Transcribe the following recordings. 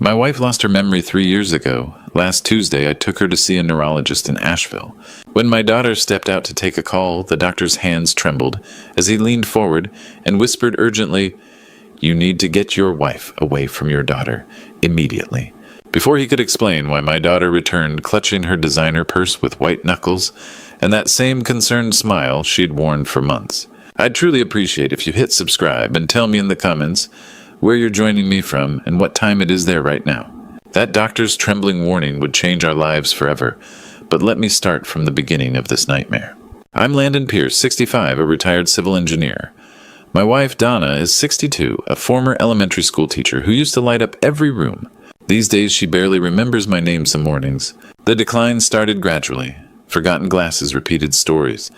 My wife lost her memory 3 years ago. Last Tuesday, I took her to see a neurologist in Asheville. When my daughter stepped out to take a call, the doctor's hands trembled as he leaned forward and whispered urgently, "You need to get your wife away from your daughter immediately." Before he could explain why, my daughter returned clutching her designer purse with white knuckles and that same concerned smile she'd worn for months. I'd truly appreciate if you hit subscribe and tell me in the comments where you're joining me from and what time it is there right now. That doctor's trembling warning would change our lives forever, but let me start from the beginning of this nightmare. I'm Landon Pierce, 65, a retired civil engineer. My wife, Donna, is 62, a former elementary school teacher who used to light up every room. These days, she barely remembers my name some mornings. The decline started gradually. Forgotten glasses repeated stories.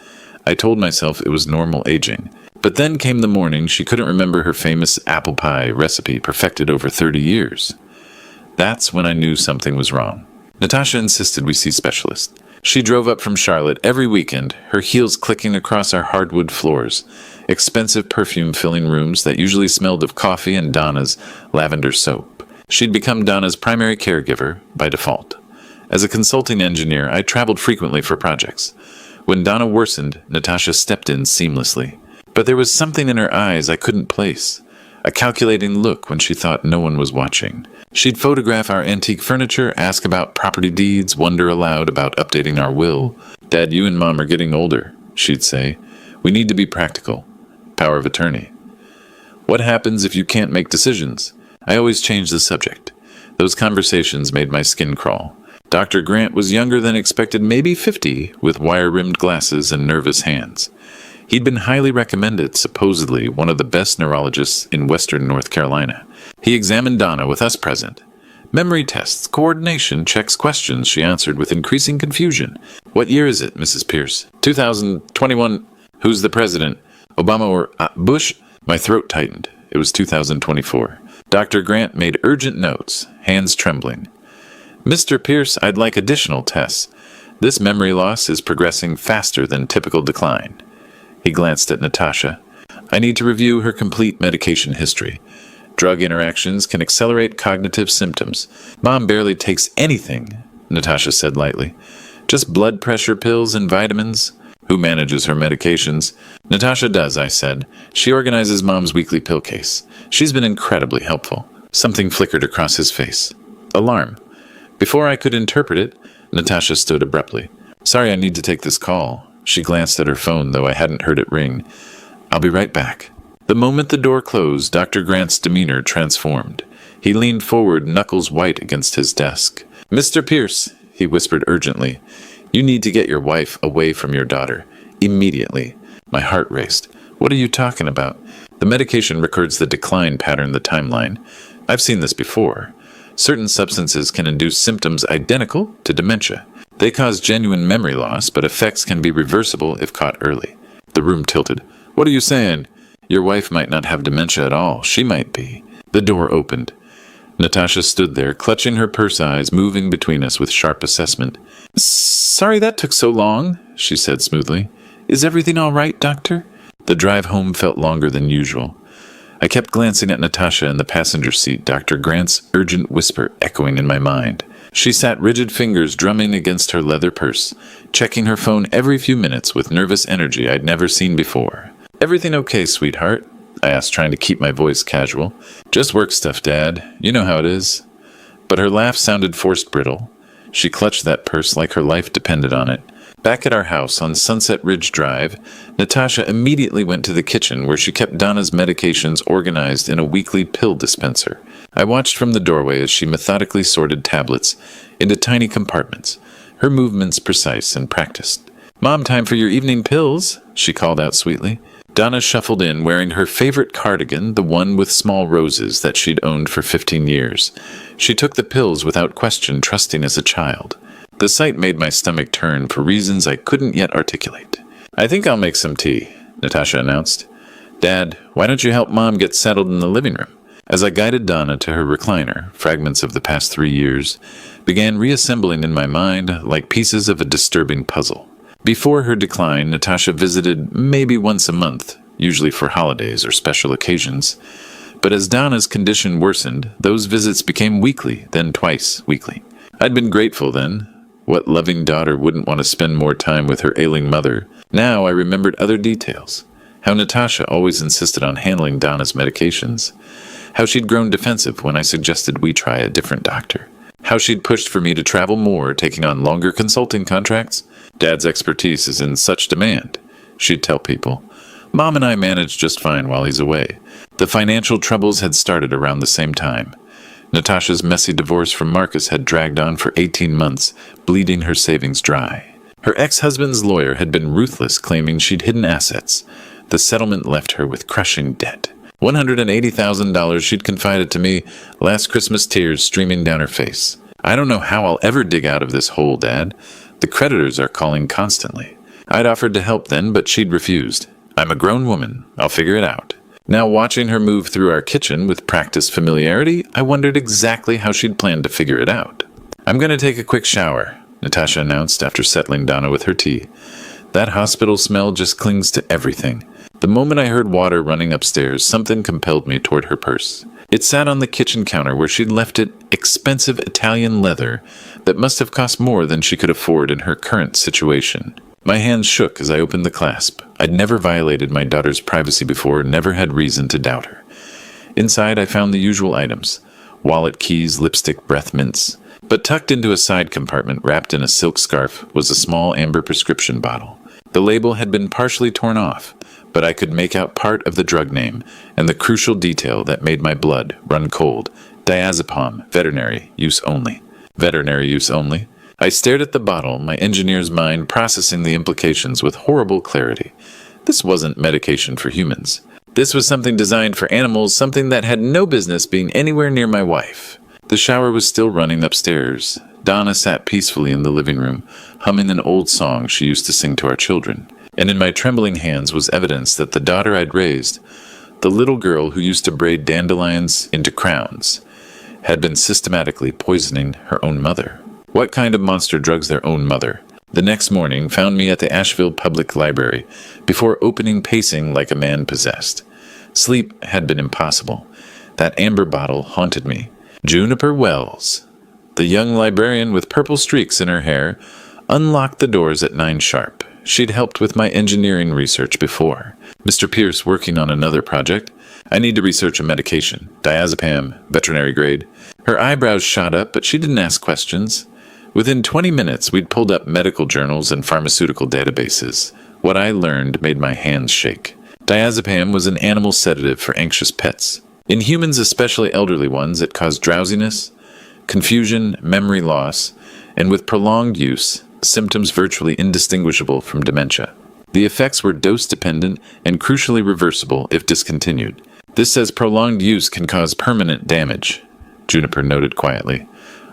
I told myself it was normal aging. But then came the morning she couldn't remember her famous apple pie recipe perfected over 30 years. That's when I knew something was wrong. Natasha insisted we see specialists. She drove up from Charlotte every weekend, her heels clicking across our hardwood floors, expensive perfume-filling rooms that usually smelled of coffee and Donna's lavender soap. She'd become Donna's primary caregiver by default. As a consulting engineer, I traveled frequently for projects. When Donna worsened, Natasha stepped in seamlessly. But there was something in her eyes I couldn't place. A calculating look when she thought no one was watching. She'd photograph our antique furniture, ask about property deeds, wonder aloud about updating our will. "Dad, you and Mom are getting older," she'd say. "We need to be practical." Power of attorney. "What happens if you can't make decisions?" I always changed the subject. Those conversations made my skin crawl. Dr. Grant was younger than expected, maybe 50, with wire-rimmed glasses and nervous hands. He'd been highly recommended, supposedly one of the best neurologists in western North Carolina. He examined Donna with us present. "Memory tests, coordination, checks questions," she answered with increasing confusion. "What year is it, Mrs. Pierce?" 2021. "Who's the president? Obama or Bush?" My throat tightened. It was 2024. Dr. Grant made urgent notes, hands trembling. "Mr. Pierce, I'd like additional tests. This memory loss is progressing faster than typical decline." He glanced at Natasha. "I need to review her complete medication history. Drug interactions can accelerate cognitive symptoms. Mom barely takes anything," Natasha said lightly. "Just blood pressure pills and vitamins." "Who manages her medications?" "Natasha does," I said. "She organizes Mom's weekly pill case. She's been incredibly helpful." Something flickered across his face. Alarm. Before I could interpret it, Natasha stood abruptly. "Sorry, I need to take this call." She glanced at her phone, though I hadn't heard it ring. "I'll be right back." The moment the door closed, Dr. Grant's demeanor transformed. He leaned forward, knuckles white against his desk. "Mr. Pierce," he whispered urgently, "you need to get your wife away from your daughter. Immediately." My heart raced. "What are you talking about?" "The medication records the decline pattern, the timeline. I've seen this before. Certain substances can induce symptoms identical to dementia. They cause genuine memory loss, but effects can be reversible if caught early." The room tilted. "What are you saying?" "Your wife might not have dementia at all. She might be." The door opened. Natasha stood there, clutching her purse eyes, moving between us with sharp assessment. "Sorry that took so long," she said smoothly. "Is everything all right, doctor?" The drive home felt longer than usual. I kept glancing at Natasha in the passenger seat, Dr. Grant's urgent whisper echoing in my mind. She sat rigid, fingers drumming against her leather purse, checking her phone every few minutes with nervous energy I'd never seen before. "Everything okay, sweetheart?" I asked, trying to keep my voice casual. "Just work stuff, Dad. You know how it is." But her laugh sounded forced brittle. She clutched that purse like her life depended on it. Back at our house on Sunset Ridge Drive, Natasha immediately went to the kitchen where she kept Donna's medications organized in a weekly pill dispenser. I watched from the doorway as she methodically sorted tablets into tiny compartments, her movements precise and practiced. "Mom, time for your evening pills," she called out sweetly. Donna shuffled in, wearing her favorite cardigan, the one with small roses that she'd owned for 15 years. She took the pills without question, trusting as a child. The sight made my stomach turn for reasons I couldn't yet articulate. "I think I'll make some tea," Natasha announced. "Dad, why don't you help Mom get settled in the living room?" As I guided Donna to her recliner, fragments of the past 3 years began reassembling in my mind like pieces of a disturbing puzzle. Before her decline, Natasha visited maybe once a month, usually for holidays or special occasions. But as Donna's condition worsened, those visits became weekly, then twice weekly. I'd been grateful then. What loving daughter wouldn't want to spend more time with her ailing mother? Now I remembered other details. How Natasha always insisted on handling Donna's medications. How she'd grown defensive when I suggested we try a different doctor. How she'd pushed for me to travel more, taking on longer consulting contracts. Dad's expertise is in such demand, she'd tell people. Mom and I managed just fine while he's away. The financial troubles had started around the same time. Natasha's messy divorce from Marcus had dragged on for 18 months, bleeding her savings dry. Her ex-husband's lawyer had been ruthless, claiming she'd hidden assets. The settlement left her with crushing debt. $180,000 she'd confided to me, last Christmas tears streaming down her face. I don't know how I'll ever dig out of this hole, Dad. The creditors are calling constantly. I'd offered to help then, but she'd refused. I'm a grown woman. I'll figure it out. Now, watching her move through our kitchen with practiced familiarity, I wondered exactly how she'd planned to figure it out. I'm going to take a quick shower, Natasha announced after settling Donna with her tea. That hospital smell just clings to everything. The moment I heard water running upstairs, something compelled me toward her purse. It sat on the kitchen counter where she'd left it, expensive Italian leather that must have cost more than she could afford in her current situation. My hands shook as I opened the clasp. I'd never violated my daughter's privacy before, never had reason to doubt her. Inside, I found the usual items: wallet, keys, lipstick, breath mints. But tucked into a side compartment, wrapped in a silk scarf, was a small amber prescription bottle. The label had been partially torn off, but I could make out part of the drug name and the crucial detail that made my blood run cold. Diazepam, veterinary use only. Veterinary use only? I stared at the bottle, my engineer's mind processing the implications with horrible clarity. This wasn't medication for humans. This was something designed for animals, something that had no business being anywhere near my wife. The shower was still running upstairs. Donna sat peacefully in the living room, humming an old song she used to sing to our children. And in my trembling hands was evidence that the daughter I'd raised, the little girl who used to braid dandelions into crowns, had been systematically poisoning her own mother. What kind of monster drugs their own mother? The next morning found me at the Asheville Public Library, before opening pacing like a man possessed. Sleep had been impossible. That amber bottle haunted me. Juniper Wells. The young librarian with purple streaks in her hair unlocked the doors at 9 sharp. She'd helped with my engineering research before. Mr. Pierce working on another project. I need to research a medication. Diazepam, veterinary grade. Her eyebrows shot up, but she didn't ask questions. Within 20 minutes, we'd pulled up medical journals and pharmaceutical databases. What I learned made my hands shake. Diazepam was an animal sedative for anxious pets. In humans, especially elderly ones, it caused drowsiness, confusion, memory loss, and with prolonged use, symptoms virtually indistinguishable from dementia. The effects were dose-dependent and crucially reversible if discontinued. This says prolonged use can cause permanent damage, Juniper noted quietly.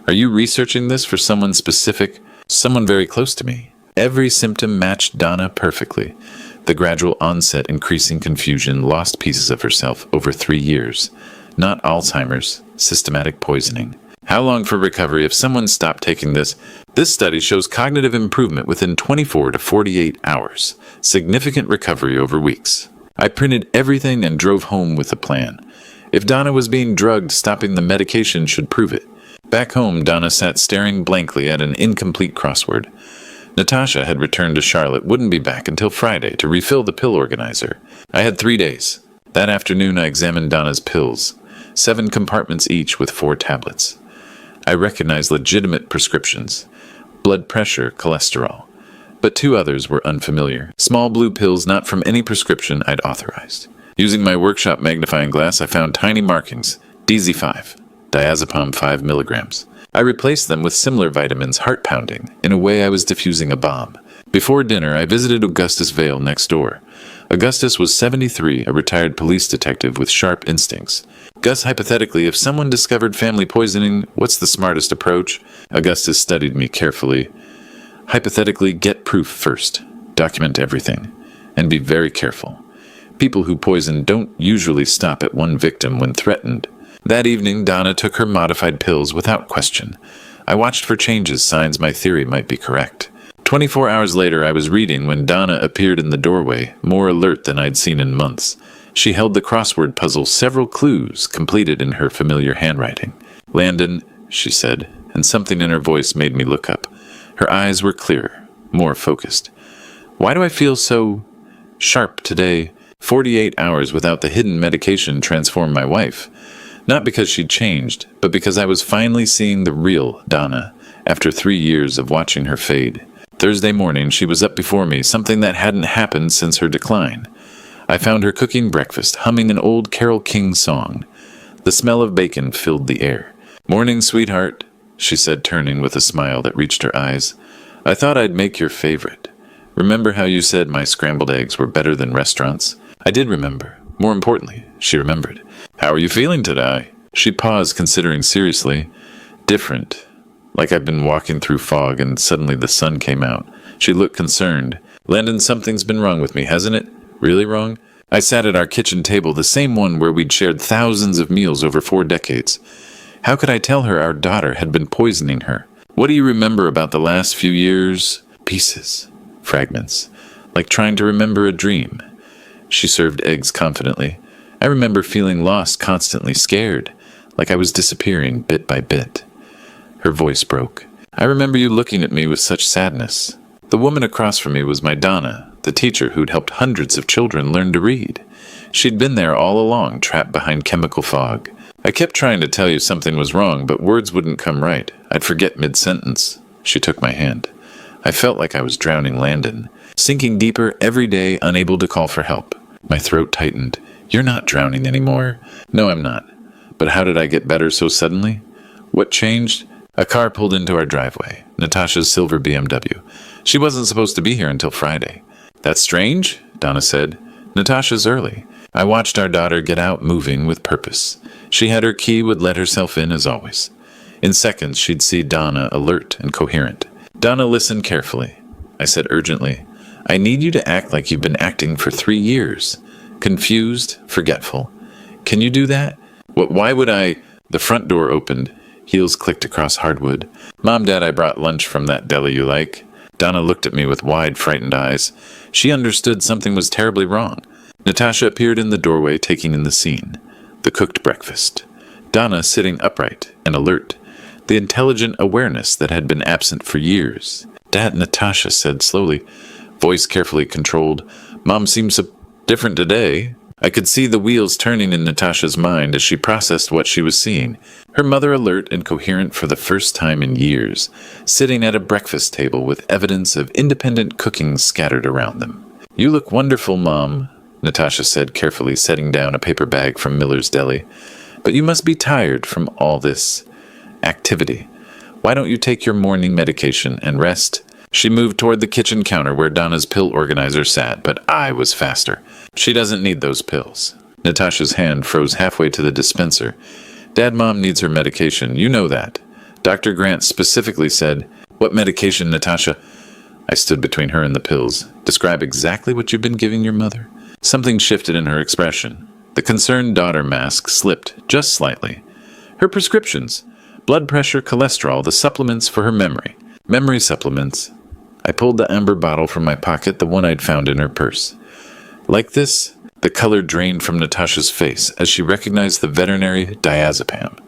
Are you researching this for someone specific? Someone very close to me. Every symptom matched Donna perfectly. The gradual onset, increasing confusion, lost pieces of herself over 3 years. Not Alzheimer's, systematic poisoning. How long for recovery if someone stopped taking this? This study shows cognitive improvement within 24 to 48 hours. Significant recovery over weeks. I printed everything and drove home with a plan. If Donna was being drugged, stopping the medication should prove it. Back home, Donna sat staring blankly at an incomplete crossword. Natasha had returned to Charlotte, wouldn't be back until Friday to refill the pill organizer. I had 3 days. That afternoon, I examined Donna's pills. 7 compartments each with 4 tablets. I recognized legitimate prescriptions. Blood pressure, cholesterol. But 2 others were unfamiliar. Small blue pills not from any prescription I'd authorized. Using my workshop magnifying glass, I found tiny markings. DZ5. Diazepam 5 milligrams. I replaced them with similar vitamins, heart pounding. In a way, I was diffusing a bomb. Before dinner, I visited Augustus Vale next door. Augustus was 73, a retired police detective with sharp instincts. Gus, hypothetically, if someone discovered family poisoning, what's the smartest approach? Augustus studied me carefully. Hypothetically, get proof first. Document everything. And be very careful. People who poison don't usually stop at one victim when threatened. That evening, Donna took her modified pills without question. I watched for changes, signs my theory might be correct. 24 hours later, I was reading when Donna appeared in the doorway, more alert than I'd seen in months. She held the crossword puzzle, several clues completed in her familiar handwriting. "Landon," she said, and something in her voice made me look up. Her eyes were clearer, more focused. "Why do I feel so sharp today? 48 hours without the hidden medication transformed my wife. Not because she'd changed, but because I was finally seeing the real Donna after 3 years of watching her fade. Thursday morning, she was up before me, something that hadn't happened since her decline. I found her cooking breakfast, humming an old Carole King song. The smell of bacon filled the air. "Morning, sweetheart," she said, turning with a smile that reached her eyes. "I thought I'd make your favorite. Remember how you said my scrambled eggs were better than restaurants?" I did remember. More importantly, she remembered. "How are you feeling today?" She paused, considering seriously. "Different. Like I've been walking through fog and suddenly the sun came out." She looked concerned. "Landon, something's been wrong with me, hasn't it? Really wrong?" I sat at our kitchen table, the same one where we'd shared thousands of meals over 4 decades. How could I tell her our daughter had been poisoning her? "What do you remember about the last few years?" "Pieces. Fragments. Like trying to remember a dream." She served eggs confidently. "I remember feeling lost, constantly scared, like I was disappearing bit by bit." Her voice broke. "I remember you looking at me with such sadness. The woman across from me was my Donna, the teacher who'd helped hundreds of children learn to read. She'd been there all along, trapped behind chemical fog. I kept trying to tell you something was wrong, but words wouldn't come right. I'd forget mid-sentence." She took my hand. I felt like I was drowning Landon, sinking deeper every day, unable to call for help. My throat tightened. "You're not drowning anymore." "No, I'm not. But how did I get better so suddenly?" "What changed?" A car pulled into our driveway, Natasha's silver BMW. "She wasn't supposed to be here until Friday." "That's strange," Donna said. "Natasha's early." I watched our daughter get out, moving with purpose. She had her key, would let herself in as always. In seconds, she'd see Donna alert and coherent. Donna listened carefully. I said urgently, "I need you to act like you've been acting for 3 years. Confused, forgetful. Can you do that?" Why would I?" The front door opened. Heels clicked across hardwood. "Mom, Dad, I brought lunch from that deli you like." Donna looked at me with wide, frightened eyes. She understood something was terribly wrong. Natasha appeared in the doorway, taking in the scene. The cooked breakfast. Donna sitting upright and alert. The intelligent awareness that had been absent for years. "Dad," Natasha said slowly, voice carefully controlled. "Mom seems so different today." I could see the wheels turning in Natasha's mind as she processed what she was seeing. Her mother alert and coherent for the first time in years, sitting at a breakfast table with evidence of independent cooking scattered around them. "You look wonderful, Mom," Natasha said carefully, setting down a paper bag from Miller's Deli. "But you must be tired from all this activity. Why don't you take your morning medication and rest?" She moved toward the kitchen counter where Donna's pill organizer sat, but I was faster. "She doesn't need those pills." Natasha's hand froze halfway to the dispenser. "Dad, Mom needs her medication. You know that. Dr. Grant specifically said..." "What medication, Natasha?" I stood between her and the pills. "Describe exactly what you've been giving your mother." Something shifted in her expression. The concerned daughter mask slipped just slightly. "Her prescriptions. Blood pressure, cholesterol, the supplements for her memory. Memory supplements." I pulled the amber bottle from my pocket, the one I'd found in her purse. "Like this?" The color drained from Natasha's face as she recognized the veterinary diazepam.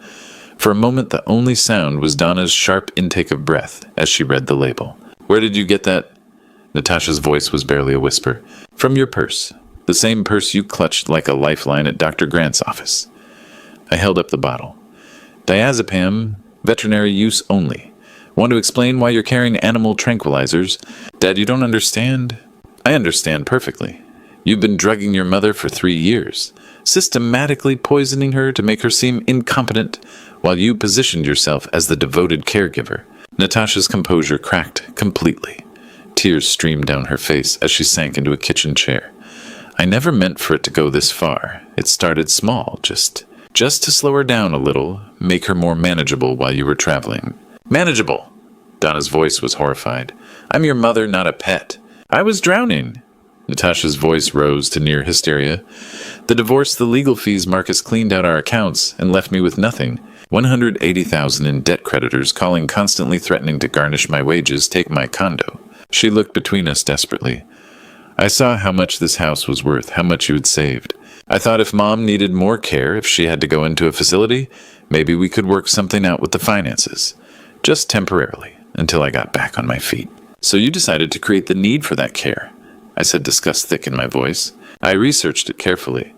For a moment, the only sound was Donna's sharp intake of breath as she read the label. "Where did you get that?" Natasha's voice was barely a whisper. "From your purse. The same purse you clutched like a lifeline at Dr. Grant's office." I held up the bottle. "Diazepam, veterinary use only. Want to explain why you're carrying animal tranquilizers?" "Dad, you don't understand." "I understand perfectly. You've been drugging your mother for 3 years, systematically poisoning her to make her seem incompetent, while you positioned yourself as the devoted caregiver." Natasha's composure cracked completely. Tears streamed down her face as she sank into a kitchen chair. "I never meant for it to go this far. It started small, just to slow her down a little, make her more manageable while you were traveling." "Manageable?" Donna's voice was horrified. "I'm your mother, not a pet. I was drowning." Natasha's voice rose to near hysteria. "The divorce, the legal fees, Marcus cleaned out our accounts and left me with nothing. $180,000 in debt creditors calling, constantly threatening to garnish my wages, take my condo." She looked between us desperately. "I saw how much this house was worth, how much you had saved. I thought if Mom needed more care, if she had to go into a facility, maybe we could work something out with the finances. Just temporarily, until I got back on my feet. So you decided to create the need for that care, I said, disgust thick in my voice. I researched it carefully.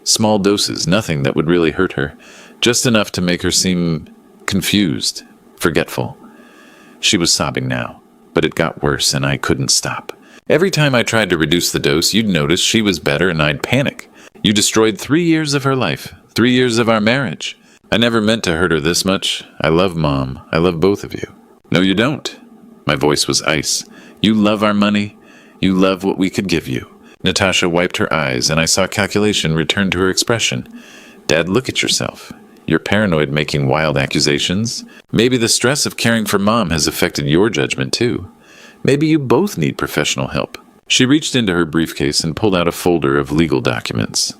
Small doses, nothing that would really hurt her. Just enough to make her seem confused, forgetful. She was sobbing now, but it got worse and I couldn't stop. Every time I tried to reduce the dose, you'd notice she was better and I'd panic. You destroyed 3 years of her life, 3 years of our marriage. I never meant to hurt her this much. I love Mom. I love both of you. No, you don't. My voice was ice. You love our money. You love what we could give you. Natasha wiped her eyes, and I saw calculation return to her expression. Dad, look at yourself. You're paranoid, making wild accusations. Maybe the stress of caring for Mom has affected your judgment, too. Maybe you both need professional help. She reached into her briefcase and pulled out a folder of legal documents.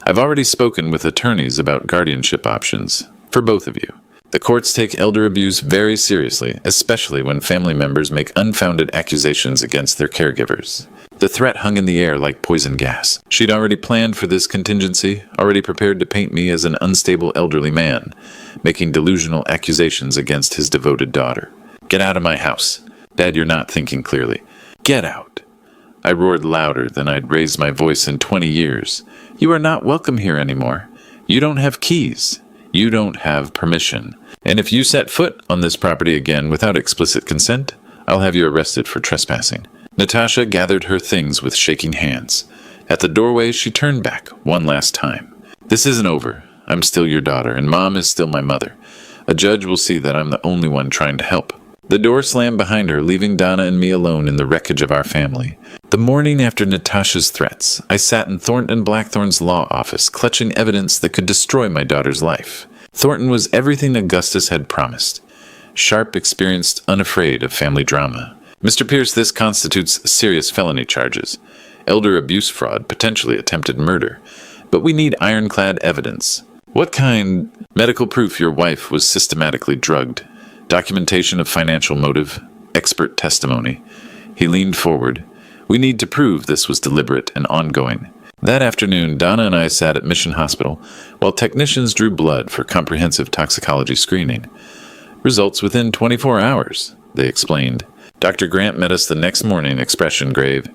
I've already spoken with attorneys about guardianship options, for both of you. The courts take elder abuse very seriously, especially when family members make unfounded accusations against their caregivers. The threat hung in the air like poison gas. She'd already planned for this contingency, already prepared to paint me as an unstable elderly man, making delusional accusations against his devoted daughter. Get out of my house. Dad, you're not thinking clearly. Get out. I roared louder than I'd raised my voice in 20 years. You are not welcome here anymore. You don't have keys. You don't have permission. And if you set foot on this property again without explicit consent, I'll have you arrested for trespassing. Natasha gathered her things with shaking hands. At the doorway, she turned back one last time. This isn't over. I'm still your daughter, and Mom is still my mother. A judge will see that I'm the only one trying to help. The door slammed behind her, leaving Donna and me alone in the wreckage of our family. The morning after Natasha's threats, I sat in Thornton and Blackthorn's law office, clutching evidence that could destroy my daughter's life. Thornton was everything Augustus had promised. Sharp, experienced, unafraid of family drama. Mr. Pierce, this constitutes serious felony charges. Elder abuse fraud, potentially attempted murder. But we need ironclad evidence. What kind? Medical proof your wife was systematically drugged. Documentation of financial motive. Expert testimony. He leaned forward. We need to prove this was deliberate and ongoing. That afternoon, Donna and I sat at Mission Hospital while technicians drew blood for comprehensive toxicology screening. Results within 24 hours, they explained. Dr. Grant met us the next morning, expression grave.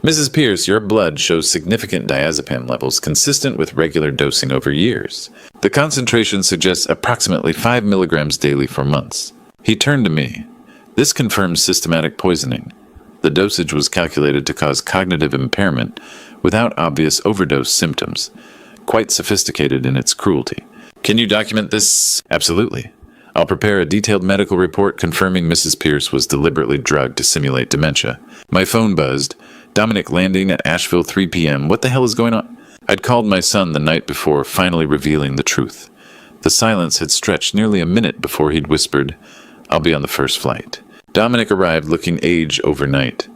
Mrs. Pierce, your blood shows significant diazepam levels consistent with regular dosing over years. The concentration suggests approximately 5 milligrams daily for months. He turned to me. This confirms systematic poisoning. The dosage was calculated to cause cognitive impairment without obvious overdose symptoms. Quite sophisticated in its cruelty. Can you document this? Absolutely. I'll prepare a detailed medical report confirming Mrs. Pierce was deliberately drugged to simulate dementia. My phone buzzed. Dominic landing at Asheville 3 p.m. What the hell is going on? I'd called my son the night before, finally revealing the truth. The silence had stretched nearly a minute before he'd whispered, I'll be on the first flight. Dominic arrived looking age overnight.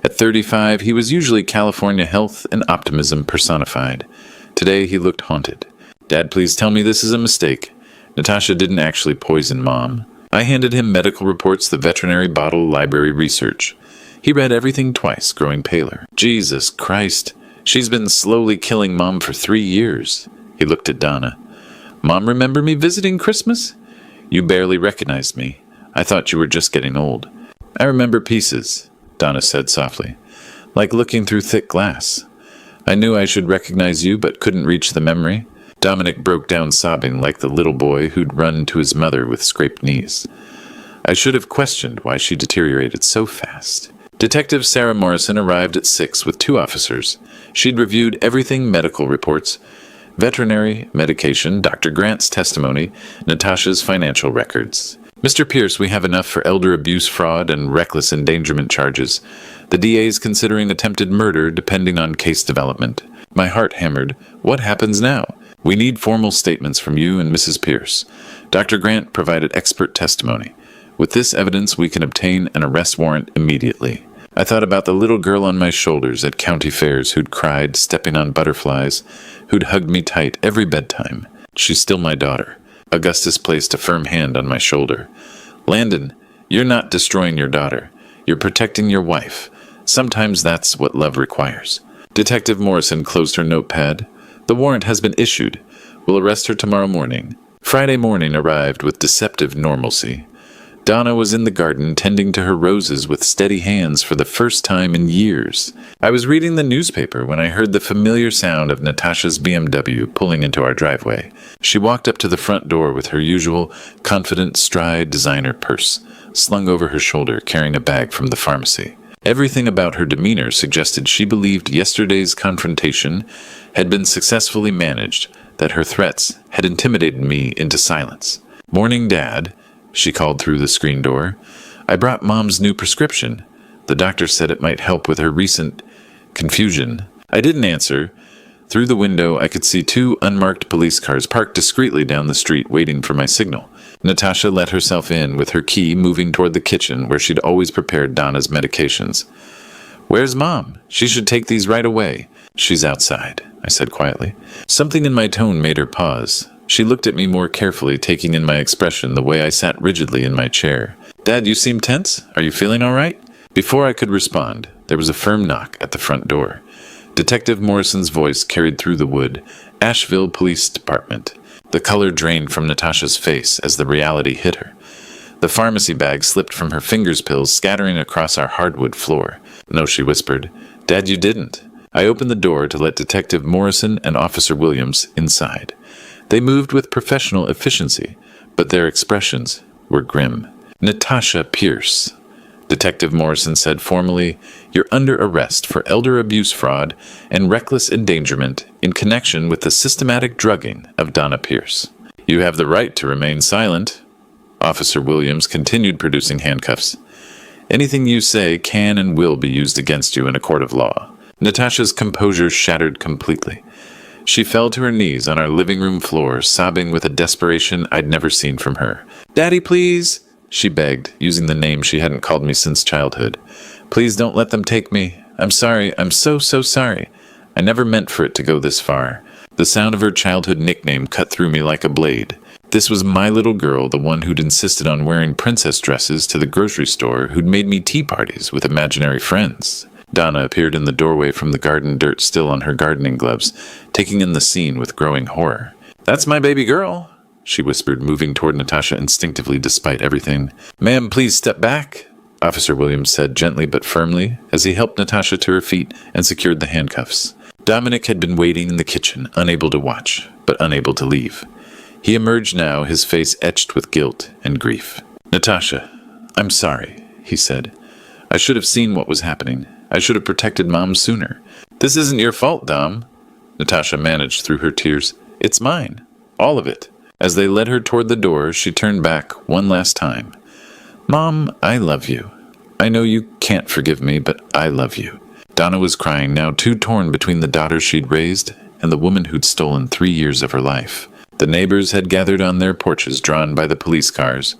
At 35, he was usually California health and optimism personified. Today, he looked haunted. Dad, please tell me this is a mistake. Natasha didn't actually poison Mom. I handed him medical reports, the veterinary bottle library research. He read everything twice, growing paler. Jesus Christ. She's been slowly killing Mom for 3 years. He looked at Donna. Mom, remember me visiting Christmas? You barely recognized me. I thought you were just getting old. I remember pieces, Donna said softly, like looking through thick glass. I knew I should recognize you, but couldn't reach the memory. Dominic broke down sobbing like the little boy who'd run to his mother with scraped knees. I should have questioned why she deteriorated so fast. Detective Sarah Morrison arrived at 6 with 2 officers. She'd reviewed everything: medical reports, veterinary, medication, Dr. Grant's testimony, Natasha's financial records. Mr. Pierce, we have enough for elder abuse fraud and reckless endangerment charges. The DA's considering attempted murder depending on case development. My heart hammered. What happens now? We need formal statements from you and Mrs. Pierce. Dr. Grant provided expert testimony. With this evidence, we can obtain an arrest warrant immediately. I thought about the little girl on my shoulders at county fairs who'd cried, stepping on butterflies, who'd hugged me tight every bedtime. She's still my daughter. Augustus placed a firm hand on my shoulder. Landon, you're not destroying your daughter. You're protecting your wife. Sometimes that's what love requires. Detective Morrison closed her notepad. The warrant has been issued. We'll arrest her tomorrow morning." Friday morning arrived with deceptive normalcy. Donna was in the garden tending to her roses with steady hands for the first time in years. I was reading the newspaper when I heard the familiar sound of Natasha's BMW pulling into our driveway. She walked up to the front door with her usual confident stride designer purse slung over her shoulder, carrying a bag from the pharmacy. Everything about her demeanor suggested she believed yesterday's confrontation had been successfully managed, that her threats had intimidated me into silence. "Morning, Dad," she called through the screen door. "I brought Mom's new prescription. The doctor said it might help with her recent confusion." I didn't answer. Through the window, I could see 2 unmarked police cars parked discreetly down the street, waiting for my signal. Natasha let herself in with her key, moving toward the kitchen where she'd always prepared Donna's medications. "Where's Mom? She should take these right away." "She's outside," I said quietly. Something in my tone made her pause. She looked at me more carefully, taking in my expression, the way I sat rigidly in my chair. "Dad, you seem tense. Are you feeling all right?" Before I could respond, there was a firm knock at the front door. Detective Morrison's voice carried through the wood. "Asheville Police Department." The color drained from Natasha's face as the reality hit her. The pharmacy bag slipped from her fingers, pills scattering across our hardwood floor. "No," she whispered. "Dad, you didn't." I opened the door to let Detective Morrison and Officer Williams inside. They moved with professional efficiency, but their expressions were grim. "Natasha Pierce," Detective Morrison said formally, "you're under arrest for elder abuse fraud and reckless endangerment in connection with the systematic drugging of Donna Pierce. You have the right to remain silent." Officer Williams continued producing handcuffs. "Anything you say can and will be used against you in a court of law." Natasha's composure shattered completely. She fell to her knees on our living room floor, sobbing with a desperation I'd never seen from her. "Daddy, please," she begged, using the name she hadn't called me since childhood. "Please don't let them take me. I'm sorry. I'm so sorry. I never meant for it to go this far." The sound of her childhood nickname cut through me like a blade. This was my little girl, the one who'd insisted on wearing princess dresses to the grocery store, who'd made me tea parties with imaginary friends. Donna appeared in the doorway from the garden, dirt still on her gardening gloves, taking in the scene with growing horror. "That's my baby girl," she whispered, moving toward Natasha instinctively despite everything. "Ma'am, please step back," Officer Williams said gently but firmly as he helped Natasha to her feet and secured the handcuffs. Dominic had been waiting in the kitchen, unable to watch, but unable to leave. He emerged now, his face etched with guilt and grief. "Natasha, I'm sorry," he said. "I should have seen what was happening. I should have protected Mom sooner." "This isn't your fault, Dom," Natasha managed through her tears. "It's mine. All of it." As they led her toward the door, she turned back one last time. "Mom, I love you. I know you can't forgive me, but I love you." Donna was crying, now too torn between the daughter she'd raised and the woman who'd stolen 3 years of her life. The neighbors had gathered on their porches drawn by the police cars.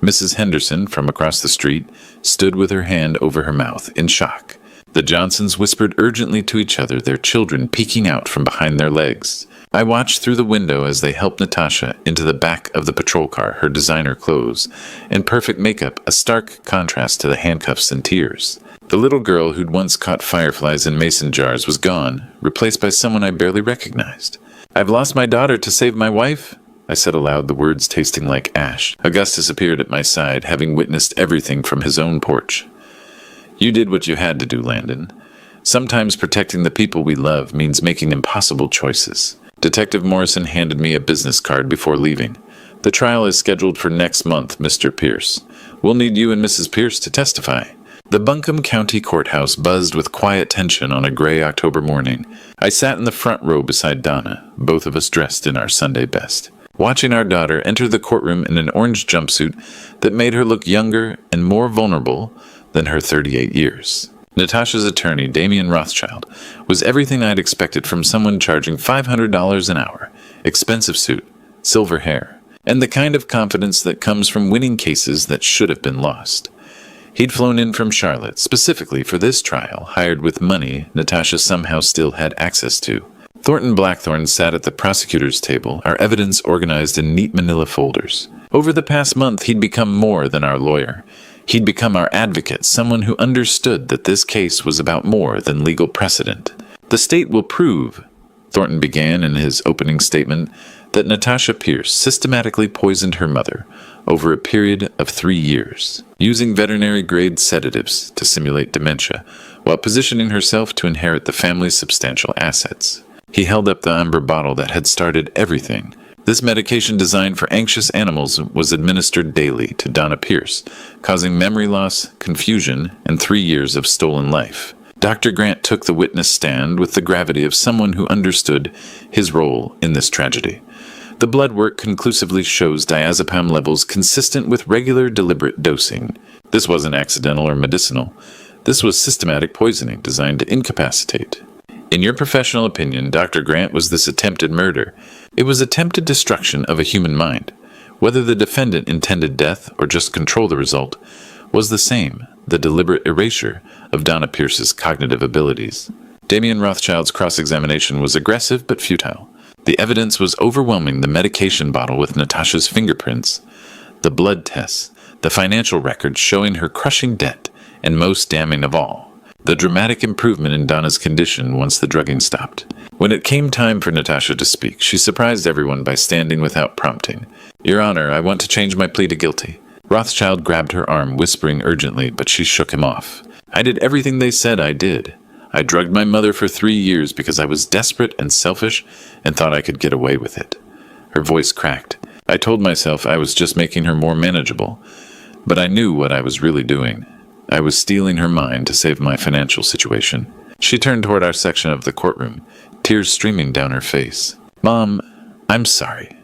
Mrs. Henderson, from across the street, stood with her hand over her mouth, in shock. The Johnsons whispered urgently to each other, their children peeking out from behind their legs. I watched through the window as they helped Natasha into the back of the patrol car, her designer clothes, and perfect makeup, a stark contrast to the handcuffs and tears. The little girl who'd once caught fireflies in mason jars was gone, replaced by someone I barely recognized. "I've lost my daughter to save my wife," I said aloud, the words tasting like ash. Augustus appeared at my side, having witnessed everything from his own porch. "You did what you had to do, Landon. Sometimes protecting the people we love means making impossible choices." Detective Morrison handed me a business card before leaving. "The trial is scheduled for next month, Mr. Pierce. We'll need you and Mrs. Pierce to testify." The Buncombe County Courthouse buzzed with quiet tension on a gray October morning. I sat in the front row beside Donna, both of us dressed in our Sunday best, watching our daughter enter the courtroom in an orange jumpsuit that made her look younger and more vulnerable than her 38 years. Natasha's attorney, Damien Rothschild, was everything I'd expected from someone charging $500 an hour, expensive suit, silver hair, and the kind of confidence that comes from winning cases that should have been lost. He'd flown in from Charlotte, specifically for this trial, hired with money Natasha somehow still had access to. Thornton Blackthorne sat at the prosecutor's table, our evidence organized in neat manila folders. Over the past month, he'd become more than our lawyer. He'd become our advocate, someone who understood that this case was about more than legal precedent. "The state will prove," Thornton began in his opening statement that Natasha Pierce systematically poisoned her mother over a period of 3 years, using veterinary-grade sedatives to simulate dementia, while positioning herself to inherit the family's substantial assets. He held up the umber bottle that had started everything. This medication designed for anxious animals was administered daily to Donna Pierce, causing memory loss, confusion, and 3 years of stolen life. Dr. Grant took the witness stand with the gravity of someone who understood his role in this tragedy. The blood work conclusively shows diazepam levels consistent with regular deliberate dosing. This wasn't accidental or medicinal. This was systematic poisoning designed to incapacitate. In your professional opinion, Dr. Grant, was this attempted murder? It was attempted destruction of a human mind. Whether the defendant intended death or just control the result was the same, the deliberate erasure of Donna Pierce's cognitive abilities. Damien Rothschild's cross-examination was aggressive but futile. The evidence was overwhelming: the medication bottle with Natasha's fingerprints, the blood tests, the financial records showing her crushing debt, and most damning of all, the dramatic improvement in Donna's condition once the drugging stopped. When it came time for Natasha to speak, she surprised everyone by standing without prompting. "Your Honor, I want to change my plea to guilty." Rothschild grabbed her arm, whispering urgently, but she shook him off. "I did everything they said I did. I drugged my mother for 3 years because I was desperate and selfish and thought I could get away with it." Her voice cracked. "I told myself I was just making her more manageable, but I knew what I was really doing. I was stealing her mind to save my financial situation." She turned toward our section of the courtroom, tears streaming down her face. "Mom, I'm sorry.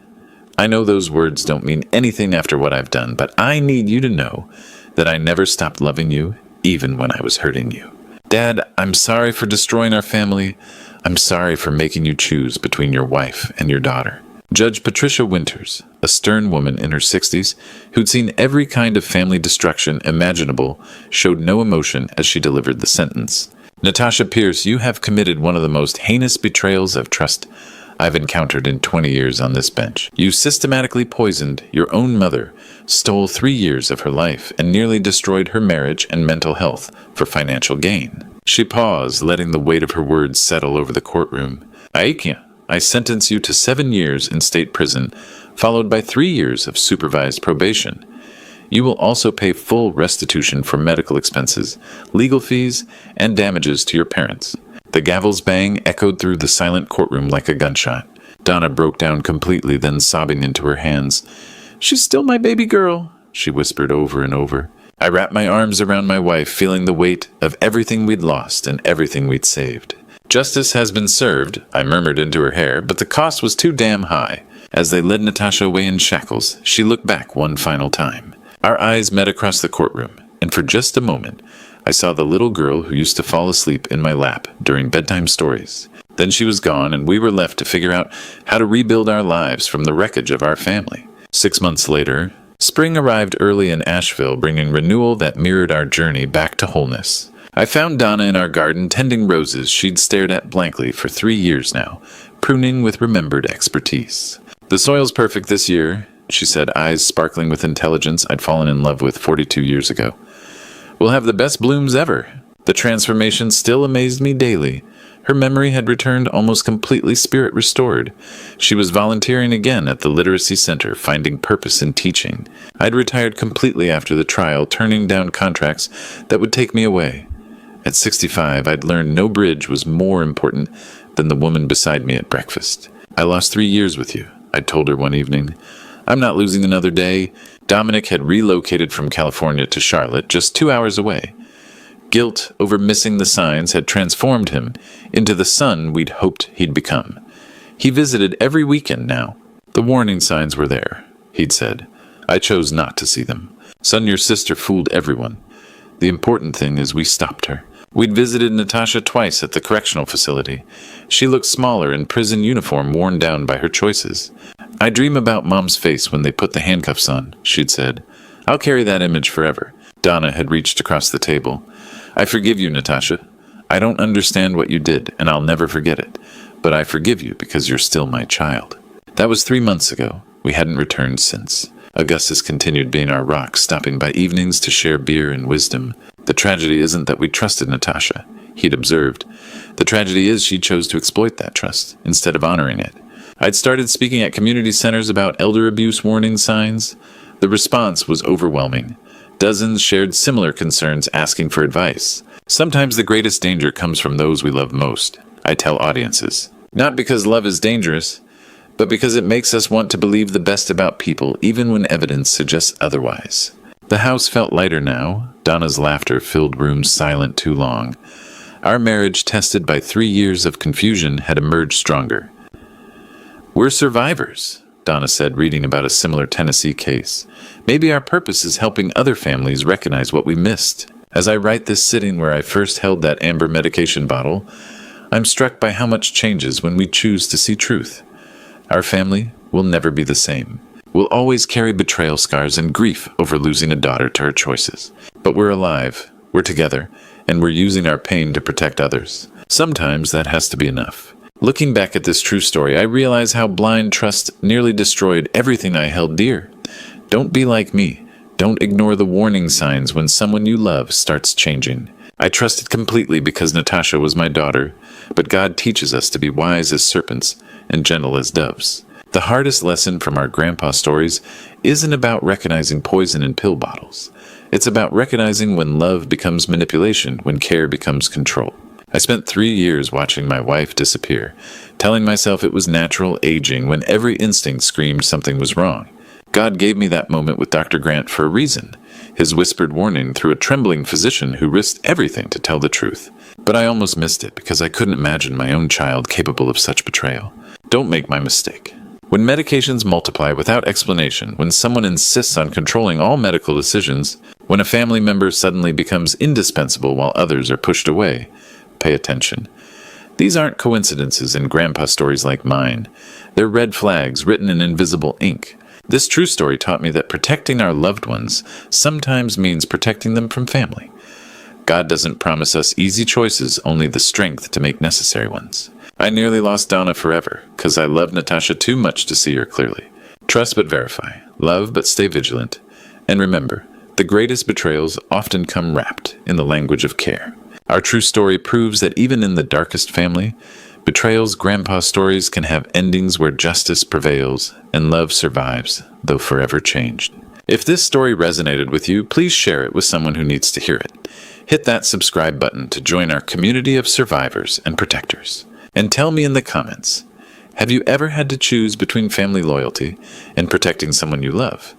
I know those words don't mean anything after what I've done, but I need you to know that I never stopped loving you, even when I was hurting you. Dad, I'm sorry for destroying our family. I'm sorry for making you choose between your wife and your daughter." Judge Patricia Winters, a stern woman in her 60s who'd seen every kind of family destruction imaginable, showed no emotion as she delivered the sentence. "Natasha Pierce, you have committed one of the most heinous betrayals of trust I've encountered in 20 years on this bench. You systematically poisoned your own mother, stole 3 years of her life, and nearly destroyed her marriage and mental health for financial gain." She paused, letting the weight of her words settle over the courtroom. I sentence you to 7 years in state prison, followed by 3 years of supervised probation. You will also pay full restitution for medical expenses, legal fees, and damages to your parents." The gavel's bang echoed through the silent courtroom like a gunshot. Donna broke down completely, then sobbing into her hands. "She's still my baby girl," she whispered over and over. I wrapped my arms around my wife, feeling the weight of everything we'd lost and everything we'd saved. "Justice has been served," I murmured into her hair, but the cost was too damn high. As they led Natasha away in shackles, she looked back one final time. Our eyes met across the courtroom, and for just a moment, I saw the little girl who used to fall asleep in my lap during bedtime stories. Then she was gone, and we were left to figure out how to rebuild our lives from the wreckage of our family. 6 months later, spring arrived early in Asheville, bringing renewal that mirrored our journey back to wholeness. I found Donna in our garden tending roses she'd stared at blankly for 3 years now, pruning with remembered expertise. "The soil's perfect this year," she said, eyes sparkling with intelligence I'd fallen in love with 42 years ago. "We'll have the best blooms ever." The transformation still amazed me daily. Her memory had returned almost completely, spirit restored. She was volunteering again at the Literacy Center, finding purpose in teaching. I'd retired completely after the trial, turning down contracts that would take me away. At 65, I'd learned no bridge was more important than the woman beside me at breakfast. "I lost 3 years with you," I'd told her one evening. "I'm not losing another day." Dominic had relocated from California to Charlotte, just 2 hours away. Guilt over missing the signs had transformed him into the son we'd hoped he'd become. He visited every weekend now. "The warning signs were there," he'd said. "I chose not to see them. Son, your sister fooled everyone. The important thing is we stopped her." We'd visited Natasha twice at the correctional facility. She looked smaller in prison uniform, worn down by her choices. "I dream about Mom's face when they put the handcuffs on," she'd said. "I'll carry that image forever." Donna had reached across the table. "I forgive you, Natasha. I don't understand what you did, and I'll never forget it. But I forgive you because you're still my child." That was 3 months ago. We hadn't returned since. Augustus continued being our rock, stopping by evenings to share beer and wisdom. The tragedy isn't that we trusted Natasha. he'd observed. The tragedy is she chose to exploit that trust instead of honoring it. I'd started speaking at community centers about elder abuse warning signs. The response was overwhelming. Dozens shared similar concerns asking for advice. Sometimes the greatest danger comes from those we love most, I tell audiences. Not because love is dangerous, but because it makes us want to believe the best about people even when evidence suggests otherwise. The house felt lighter now. Donna's laughter filled rooms silent too long. Our marriage, tested by 3 years of confusion, had emerged stronger. "We're survivors," Donna said, reading about a similar Tennessee case. "Maybe our purpose is helping other families recognize what we missed." As I write this sitting where I first held that amber medication bottle, I'm struck by how much changes when we choose to see truth. Our family will never be the same. We'll always carry betrayal scars and grief over losing a daughter to her choices. But we're alive, we're together, and we're using our pain to protect others. Sometimes that has to be enough. Looking back at this true story, I realize how blind trust nearly destroyed everything I held dear. Don't be like me. Don't ignore the warning signs when someone you love starts changing. I trusted completely because Natasha was my daughter, but God teaches us to be wise as serpents and gentle as doves. The hardest lesson from our grandpa stories isn't about recognizing poison in pill bottles. It's about recognizing when love becomes manipulation, when care becomes control. I spent 3 years watching my wife disappear, telling myself it was natural aging when every instinct screamed something was wrong. God gave me that moment with Dr. Grant for a reason, his whispered warning through a trembling physician who risked everything to tell the truth. But I almost missed it because I couldn't imagine my own child capable of such betrayal. Don't make my mistake. When medications multiply without explanation, when someone insists on controlling all medical decisions, when a family member suddenly becomes indispensable while others are pushed away, pay attention. These aren't coincidences in grandpa stories like mine. They're red flags written in invisible ink. This true story taught me that protecting our loved ones sometimes means protecting them from family. God doesn't promise us easy choices, only the strength to make necessary ones. I nearly lost Donna forever, because I loved Natasha too much to see her clearly. Trust but verify, love but stay vigilant, and remember, the greatest betrayals often come wrapped in the language of care. Our true story proves that even in the darkest family, betrayal's grandpa stories can have endings where justice prevails and love survives, though forever changed. If this story resonated with you, please share it with someone who needs to hear it. Hit that subscribe button to join our community of survivors and protectors. And tell me in the comments, have you ever had to choose between family loyalty and protecting someone you love?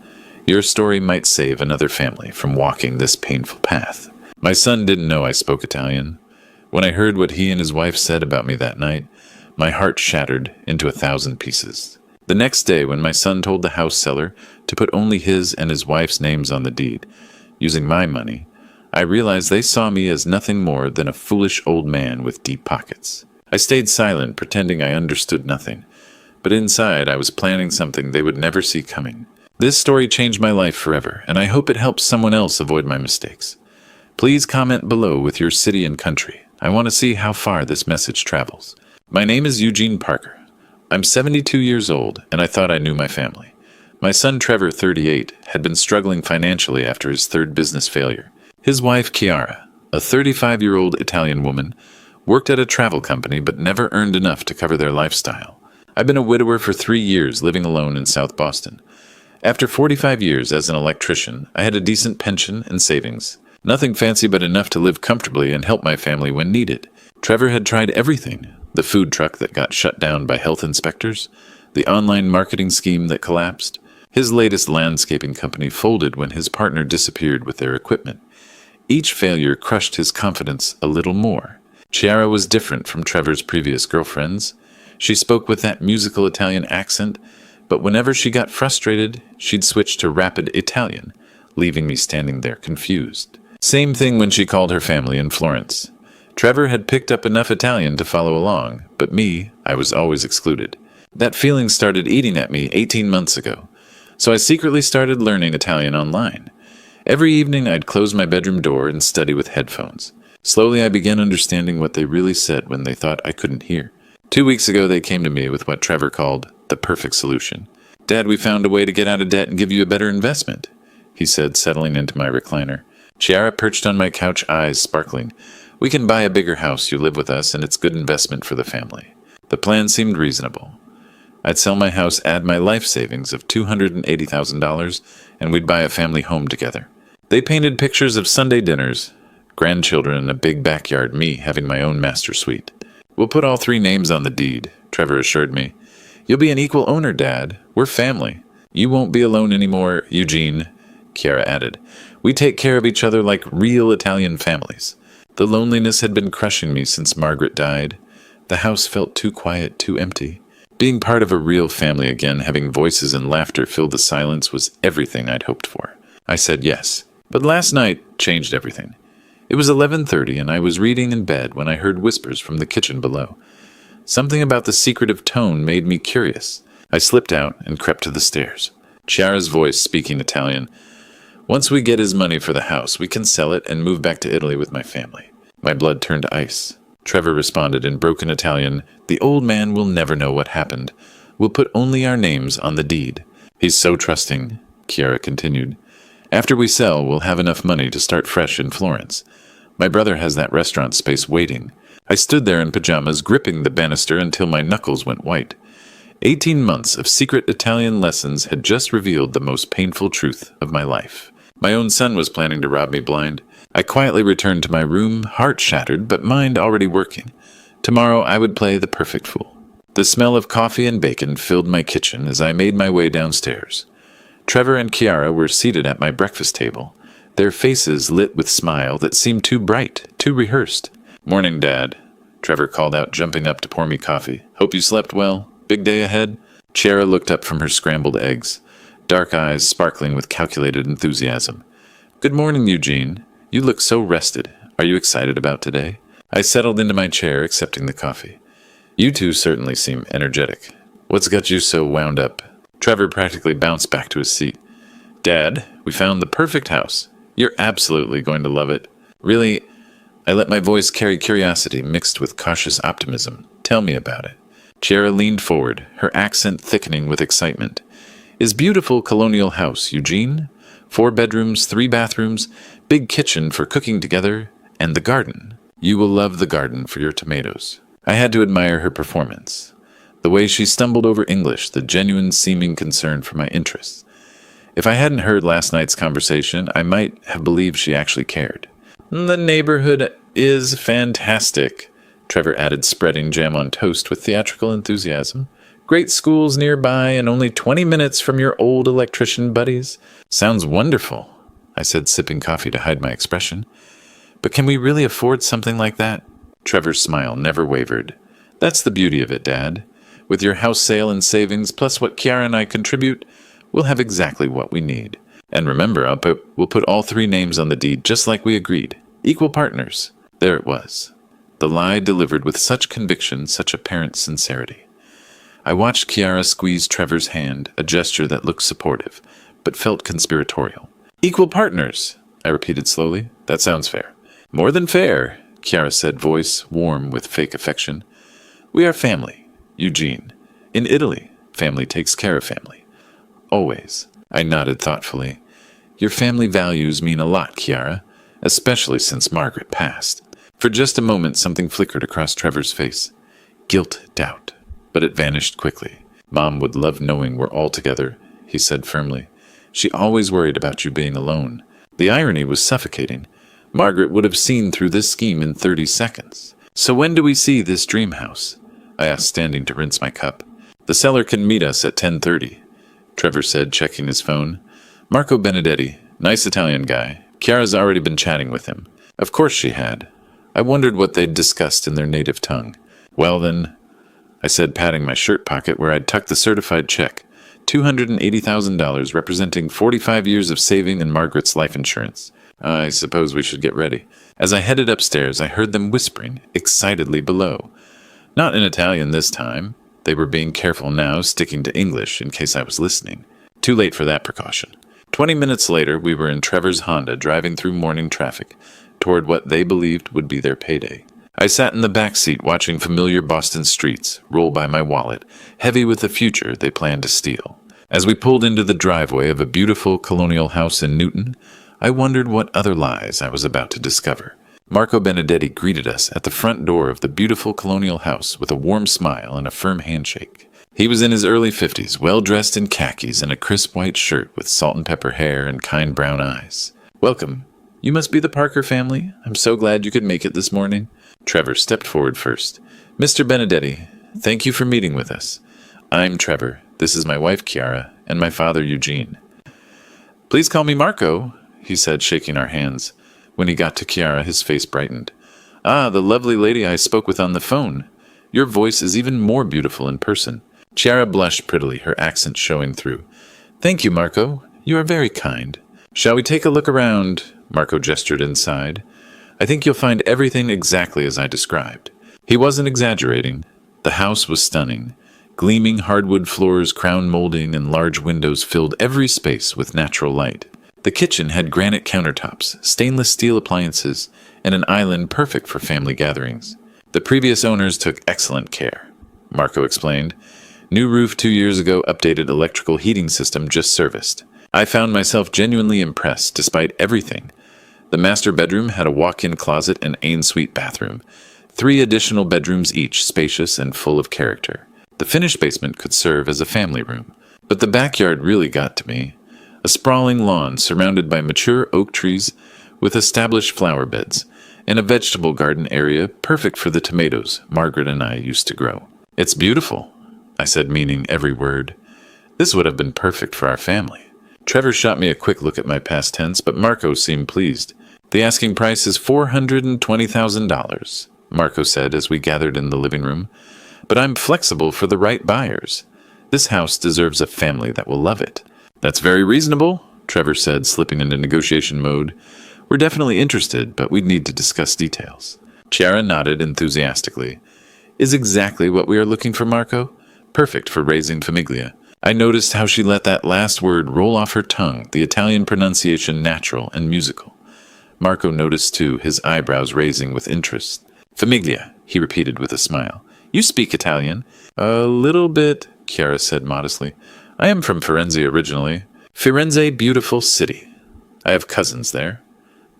Your story might save another family from walking this painful path. My son didn't know I spoke Italian. When I heard what he and his wife said about me that night, my heart shattered into 1,000 pieces. The next day, when my son told the house seller to put only his and his wife's names on the deed, using my money, I realized they saw me as nothing more than a foolish old man with deep pockets. I stayed silent, pretending I understood nothing, but inside I was planning something they would never see coming. This story changed my life forever, and I hope it helps someone else avoid my mistakes. Please comment below with your city and country. I want to see how far this message travels. My name is Eugene Parker. I'm 72 years old, and I thought I knew my family. My son Trevor, 38, had been struggling financially after his third business failure. His wife, Chiara, a 35-year-old Italian woman, worked at a travel company but never earned enough to cover their lifestyle. I've been a widower for 3 years, living alone in South Boston. After 45 years as an electrician, I had a decent pension and savings. Nothing fancy but enough to live comfortably and help my family when needed. Trevor had tried everything. The food truck that got shut down by health inspectors, the online marketing scheme that collapsed. His latest landscaping company folded when his partner disappeared with their equipment. Each failure crushed his confidence a little more. Chiara was different from Trevor's previous girlfriends. She spoke with that musical Italian accent, but whenever she got frustrated, she'd switch to rapid Italian, leaving me standing there confused. Same thing when she called her family in Florence. Trevor had picked up enough Italian to follow along, but me, I was always excluded. That feeling started eating at me 18 months ago, so I secretly started learning Italian online. Every evening I'd close my bedroom door and study with headphones. Slowly I began understanding what they really said when they thought I couldn't hear. 2 weeks ago they came to me with what Trevor called the perfect solution. "Dad, we found a way to get out of debt and give you a better investment," he said, settling into my recliner. Chiara perched on my couch, eyes sparkling. We can buy a bigger house, you live with us, and it's good investment for the family. The plan seemed reasonable. I'd sell my house, add my life savings of $280,000, and we'd buy a family home together. They painted pictures of Sunday dinners, grandchildren in a big backyard, me having my own master suite. We'll put all 3 names on the deed, Trevor assured me. You'll be an equal owner, Dad. We're family. You won't be alone anymore, Eugene, Chiara added. We take care of each other like real Italian families. The loneliness had been crushing me since Margaret died. The house felt too quiet, too empty. Being part of a real family again, having voices and laughter fill the silence, was everything I'd hoped for. I said yes. But last night changed everything. It was 11:30 and I was reading in bed when I heard whispers from the kitchen below. Something about the secretive tone made me curious. I slipped out and crept to the stairs. Chiara's voice speaking Italian. Once we get his money for the house, we can sell it and move back to Italy with my family. My blood turned to ice. Trevor responded in broken Italian, the old man will never know what happened. We'll put only our names on the deed. He's so trusting, Chiara continued. After we sell, we'll have enough money to start fresh in Florence. My brother has that restaurant space waiting. I stood there in pajamas, gripping the banister until my knuckles went white. 18 months of secret Italian lessons had just revealed the most painful truth of my life. My own son was planning to rob me blind. I quietly returned to my room, heart shattered, but mind already working. Tomorrow I would play the perfect fool. The smell of coffee and bacon filled my kitchen as I made my way downstairs. Trevor and Chiara were seated at my breakfast table, their faces lit with smile that seemed too bright, too rehearsed. Morning, Dad, Trevor called out, jumping up to pour me coffee. Hope you slept well? Big day ahead? Chiara looked up from her scrambled eggs, dark eyes sparkling with calculated enthusiasm. Good morning, Eugene. You look so rested. Are you excited about today? I settled into my chair, accepting the coffee. You two certainly seem energetic. What's got you so wound up? Trevor practically bounced back to his seat. Dad, we found the perfect house. You're absolutely going to love it. Really, I let my voice carry curiosity mixed with cautious optimism. Tell me about it. Chiara leaned forward, her accent thickening with excitement. Is beautiful colonial house, Eugene? 4 bedrooms, 3 bathrooms, big kitchen for cooking together, and the garden. You will love the garden for your tomatoes. I had to admire her performance. The way she stumbled over English, the genuine seeming concern for my interests. If I hadn't heard last night's conversation, I might have believed she actually cared. The neighborhood is fantastic, Trevor added, spreading jam on toast with theatrical enthusiasm. Great schools nearby and only 20 minutes from your old electrician buddies. Sounds wonderful, I said, sipping coffee to hide my expression. But can we really afford something like that? Trevor's smile never wavered. That's the beauty of it, Dad. With your house sale and savings, plus what Chiara and I contribute, we'll have exactly what we need. And remember, we'll put all 3 names on the deed just like we agreed. Equal partners. There it was. The lie delivered with such conviction, such apparent sincerity. I watched Chiara squeeze Trevor's hand, a gesture that looked supportive, but felt conspiratorial. Equal partners, I repeated slowly. That sounds fair. More than fair, Chiara said, voice warm with fake affection. We are family, Eugene. In Italy, family takes care of family. Always. I nodded thoughtfully. Your family values mean a lot, Chiara, especially since Margaret passed. For just a moment, something flickered across Trevor's face. Guilt, doubt. But it vanished quickly. Mom would love knowing we're all together, he said firmly. She always worried about you being alone. The irony was suffocating. Margaret would have seen through this scheme in 30 seconds. So when do we see this dream house? I asked, standing to rinse my cup. The seller can meet us at 10:30, Trevor said, checking his phone. Marco Benedetti, nice Italian guy. Chiara's already been chatting with him. Of course she had. I wondered what they'd discussed in their native tongue. Well then, I said, patting my shirt pocket where I'd tucked the certified check. $280,000, representing 45 years of saving and Margaret's life insurance. I suppose we should get ready. As I headed upstairs, I heard them whispering excitedly below. Not in Italian this time. They were being careful now, sticking to English in case I was listening. Too late for that precaution. 20 minutes later, we were in Trevor's Honda, driving through morning traffic, toward what they believed would be their payday. I sat in the back seat watching familiar Boston streets roll by my wallet, heavy with the future they planned to steal. As we pulled into the driveway of a beautiful colonial house in Newton, I wondered what other lies I was about to discover. Marco Benedetti greeted us at the front door of the beautiful colonial house with a warm smile and a firm handshake. He was in his early 50s, well-dressed in khakis and a crisp white shirt with salt and pepper hair and kind brown eyes. "Welcome. You must be the Parker family. I'm so glad you could make it this morning." Trevor stepped forward first. "Mr. Benedetti, thank you for meeting with us. I'm Trevor. This is my wife, Chiara, and my father, Eugene." "Please call me Marco," he said, shaking our hands. When he got to Chiara, his face brightened. "Ah, the lovely lady I spoke with on the phone. Your voice is even more beautiful in person." Chiara blushed prettily, her accent showing through. "Thank you, Marco. You are very kind. Shall we take a look around?" Marco gestured inside. "I think you'll find everything exactly as I described." He wasn't exaggerating. The house was stunning. Gleaming hardwood floors, crown molding, and large windows filled every space with natural light. The kitchen had granite countertops, stainless steel appliances, and an island perfect for family gatherings. "The previous owners took excellent care," Marco explained. "New roof 2 years ago, updated electrical heating system just serviced." I found myself genuinely impressed despite everything. The master bedroom had a walk-in closet and ensuite bathroom. 3 additional bedrooms each, spacious and full of character. The finished basement could serve as a family room. But the backyard really got to me. A sprawling lawn surrounded by mature oak trees with established flower beds, and a vegetable garden area perfect for the tomatoes Margaret and I used to grow. "It's beautiful," I said, meaning every word. "This would have been perfect for our family." Trevor shot me a quick look at my past tense, but Marco seemed pleased. "The asking price is $420,000, Marco said as we gathered in the living room. "But I'm flexible for the right buyers. This house deserves a family that will love it." "That's very reasonable," Trevor said, slipping into negotiation mode. "We're definitely interested, but we'd need to discuss details." Chiara nodded enthusiastically. "Is exactly what we are looking for, Marco. Perfect for raising famiglia." I noticed how she let that last word roll off her tongue, the Italian pronunciation natural and musical. Marco noticed too, his eyebrows raising with interest. "Famiglia," he repeated with a smile. "You speak Italian?" "A little bit," Chiara said modestly. "I am from Firenze originally." "Firenze, beautiful city. I have cousins there,"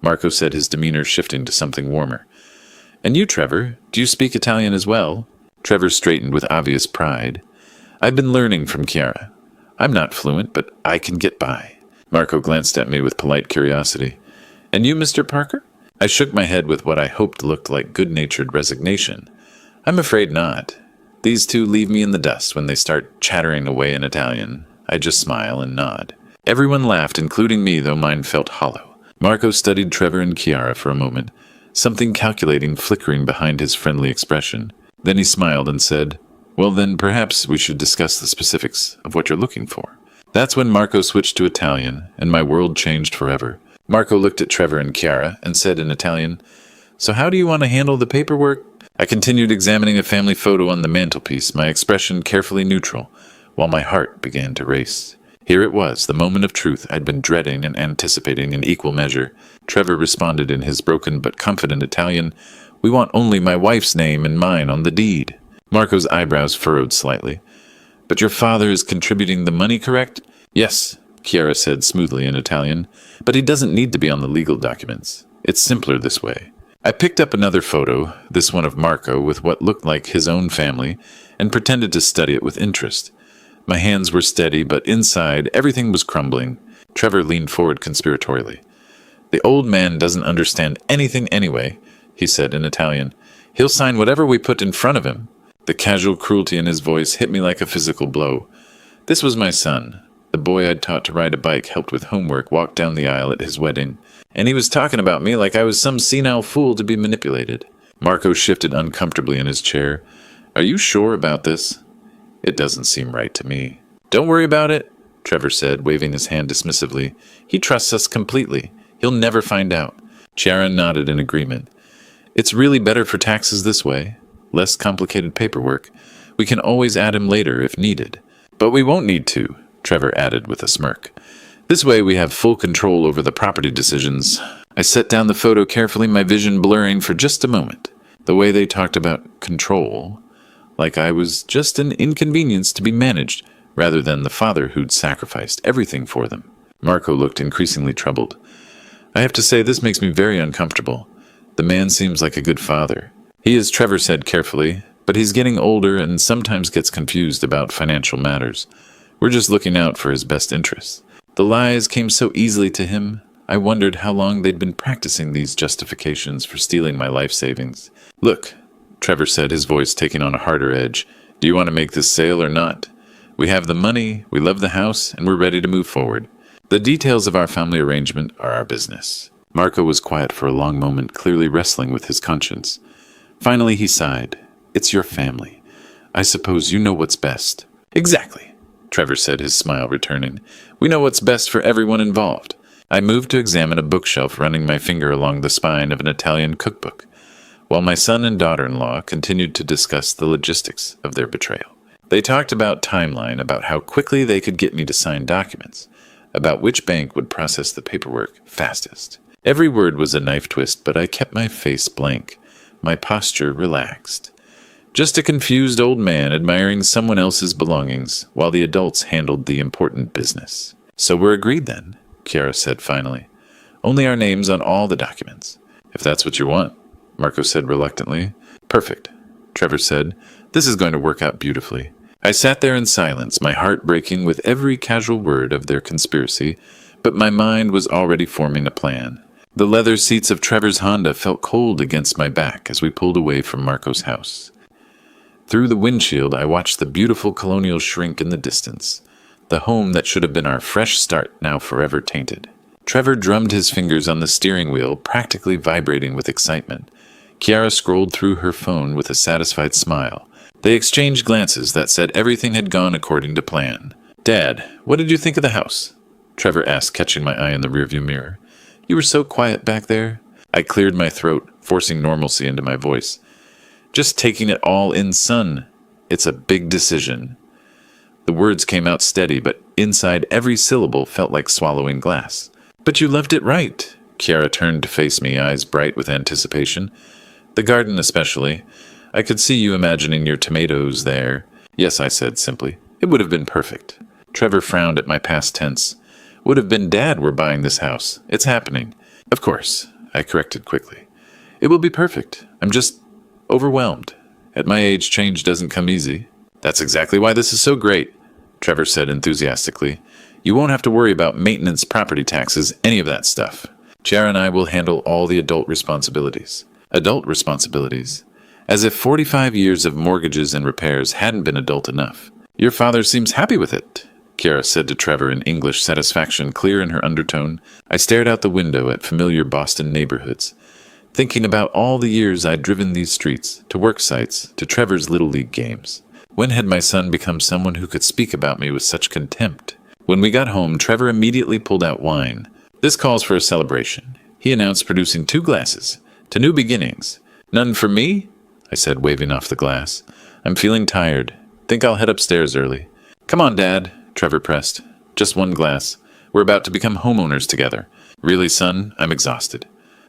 Marco said, his demeanor shifting to something warmer. "And you, Trevor, do you speak Italian as well?" Trevor straightened with obvious pride. "I've been learning from Chiara. I'm not fluent, but I can get by." Marco glanced at me with polite curiosity. "And you, Mr. Parker?" I shook my head with what I hoped looked like good-natured resignation. "I'm afraid not. These two leave me in the dust when they start chattering away in Italian. I just smile and nod." Everyone laughed, including me, though mine felt hollow. Marco studied Trevor and Chiara for a moment, something calculating flickering behind his friendly expression. Then he smiled and said, "Well then, perhaps we should discuss the specifics of what you're looking for." That's when Marco switched to Italian, and my world changed forever. Marco looked at Trevor and Chiara and said in Italian, "So how do you want to handle the paperwork?" I continued examining a family photo on the mantelpiece, my expression carefully neutral, while my heart began to race. Here it was, the moment of truth I'd been dreading and anticipating in equal measure. Trevor responded in his broken but confident Italian, "We want only my wife's name and mine on the deed." Marco's eyebrows furrowed slightly. "But your father is contributing the money, correct?" "Yes," Chiara said smoothly in Italian, "but he doesn't need to be on the legal documents. It's simpler this way." I picked up another photo, this one of Marco with what looked like his own family, and pretended to study it with interest. My hands were steady, but inside, everything was crumbling. Trevor leaned forward conspiratorially. "The old man doesn't understand anything anyway," he said in Italian. "He'll sign whatever we put in front of him." The casual cruelty in his voice hit me like a physical blow. This was my son. The boy I'd taught to ride a bike, helped with homework, walked down the aisle at his wedding. And he was talking about me like I was some senile fool to be manipulated. Marco shifted uncomfortably in his chair. "Are you sure about this?" "It doesn't seem right to me." "Don't worry about it," Trevor said, waving his hand dismissively. "He trusts us completely. He'll never find out." Chiara nodded in agreement. "It's really better for taxes this way. Less complicated paperwork. We can always add him later if needed." "But we won't need to," Trevor added with a smirk. "This way we have full control over the property decisions." I set down the photo carefully, my vision blurring for just a moment. The way they talked about control, like I was just an inconvenience to be managed, rather than the father who'd sacrificed everything for them. Marco looked increasingly troubled. "I have to say this makes me very uncomfortable. The man seems like a good father. He is, Trevor said carefully, but he's getting older and sometimes gets confused about financial matters. We're just looking out for his best interests. The lies came so easily to him. I wondered how long they'd been practicing these justifications for stealing my life savings. Look, Trevor said, his voice taking on a harder edge. Do you want to make this sale or not? We have the money, we love the house, and we're ready to move forward. The details of our family arrangement are our business. Marco was quiet for a long moment, clearly wrestling with his conscience. Finally, he sighed. It's your family. I suppose you know what's best. Exactly, Trevor said, his smile returning. We know what's best for everyone involved. I moved to examine a bookshelf, running my finger along the spine of an Italian cookbook, while my son and daughter-in-law continued to discuss the logistics of their betrayal. They talked about timeline, about how quickly they could get me to sign documents, about which bank would process the paperwork fastest. Every word was a knife twist, but I kept my face blank, my posture relaxed. Just a confused old man admiring someone else's belongings, while the adults handled the important business. So we're agreed then, Chiara said finally. Only our names on all the documents. If that's what you want, Marco said reluctantly. Perfect, Trevor said. This is going to work out beautifully. I sat there in silence, my heart breaking with every casual word of their conspiracy, but my mind was already forming a plan. The leather seats of Trevor's Honda felt cold against my back as we pulled away from Marco's house. Through the windshield, I watched the beautiful colonial shrink in the distance, the home that should have been our fresh start, now forever tainted. Trevor drummed his fingers on the steering wheel, practically vibrating with excitement. Chiara scrolled through her phone with a satisfied smile. They exchanged glances that said everything had gone according to plan. Dad, what did you think of the house? Trevor asked, catching my eye in the rearview mirror. You were so quiet back there. I cleared my throat, forcing normalcy into my voice. Just taking it all in, son. It's a big decision. The words came out steady, but inside every syllable felt like swallowing glass. But you left it right. Chiara turned to face me, eyes bright with anticipation. The garden especially. I could see you imagining your tomatoes there. Yes, I said simply. It would have been perfect. Trevor frowned at my past tense. Would have been Dad were buying this house. It's happening. Of course, I corrected quickly. It will be perfect. I'm just overwhelmed. At my age, change doesn't come easy. That's exactly why this is so great, Trevor said enthusiastically. You won't have to worry about maintenance, property taxes, any of that stuff. Chiara and I will handle all the adult responsibilities. Adult responsibilities? As if 45 years of mortgages and repairs hadn't been adult enough. Your father seems happy with it, Chiara said to Trevor in English, satisfaction clear in her undertone. I stared out the window at familiar Boston neighborhoods, thinking about all the years I'd driven these streets, to work sites, to Trevor's Little League games. When had my son become someone who could speak about me with such contempt? When we got home, Trevor immediately pulled out wine. This calls for a celebration, he announced, producing 2 glasses. To new beginnings. None for me? I said, waving off the glass. I'm feeling tired. Think I'll head upstairs early. Come on, Dad, Trevor pressed. Just 1 glass. We're about to become homeowners together. Really, son, I'm exhausted.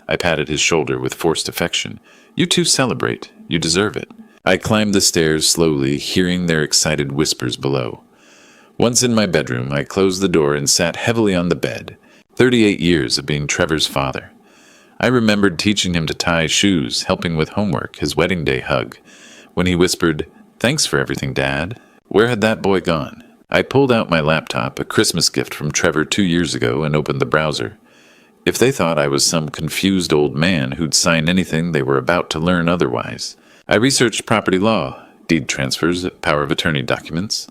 I patted his shoulder with forced affection. You two celebrate. You deserve it. I climbed the stairs slowly, hearing their excited whispers below. Once in my bedroom, I closed the door and sat heavily on the bed. 38 years of being Trevor's father. I remembered teaching him to tie shoes, helping with homework, his wedding day hug. When he whispered, "Thanks for everything, Dad." Where had that boy gone? I pulled out my laptop, a Christmas gift from Trevor 2 years ago, and opened the browser. If they thought I was some confused old man who'd sign anything, they were about to learn otherwise. I researched property law, deed transfers, power of attorney documents.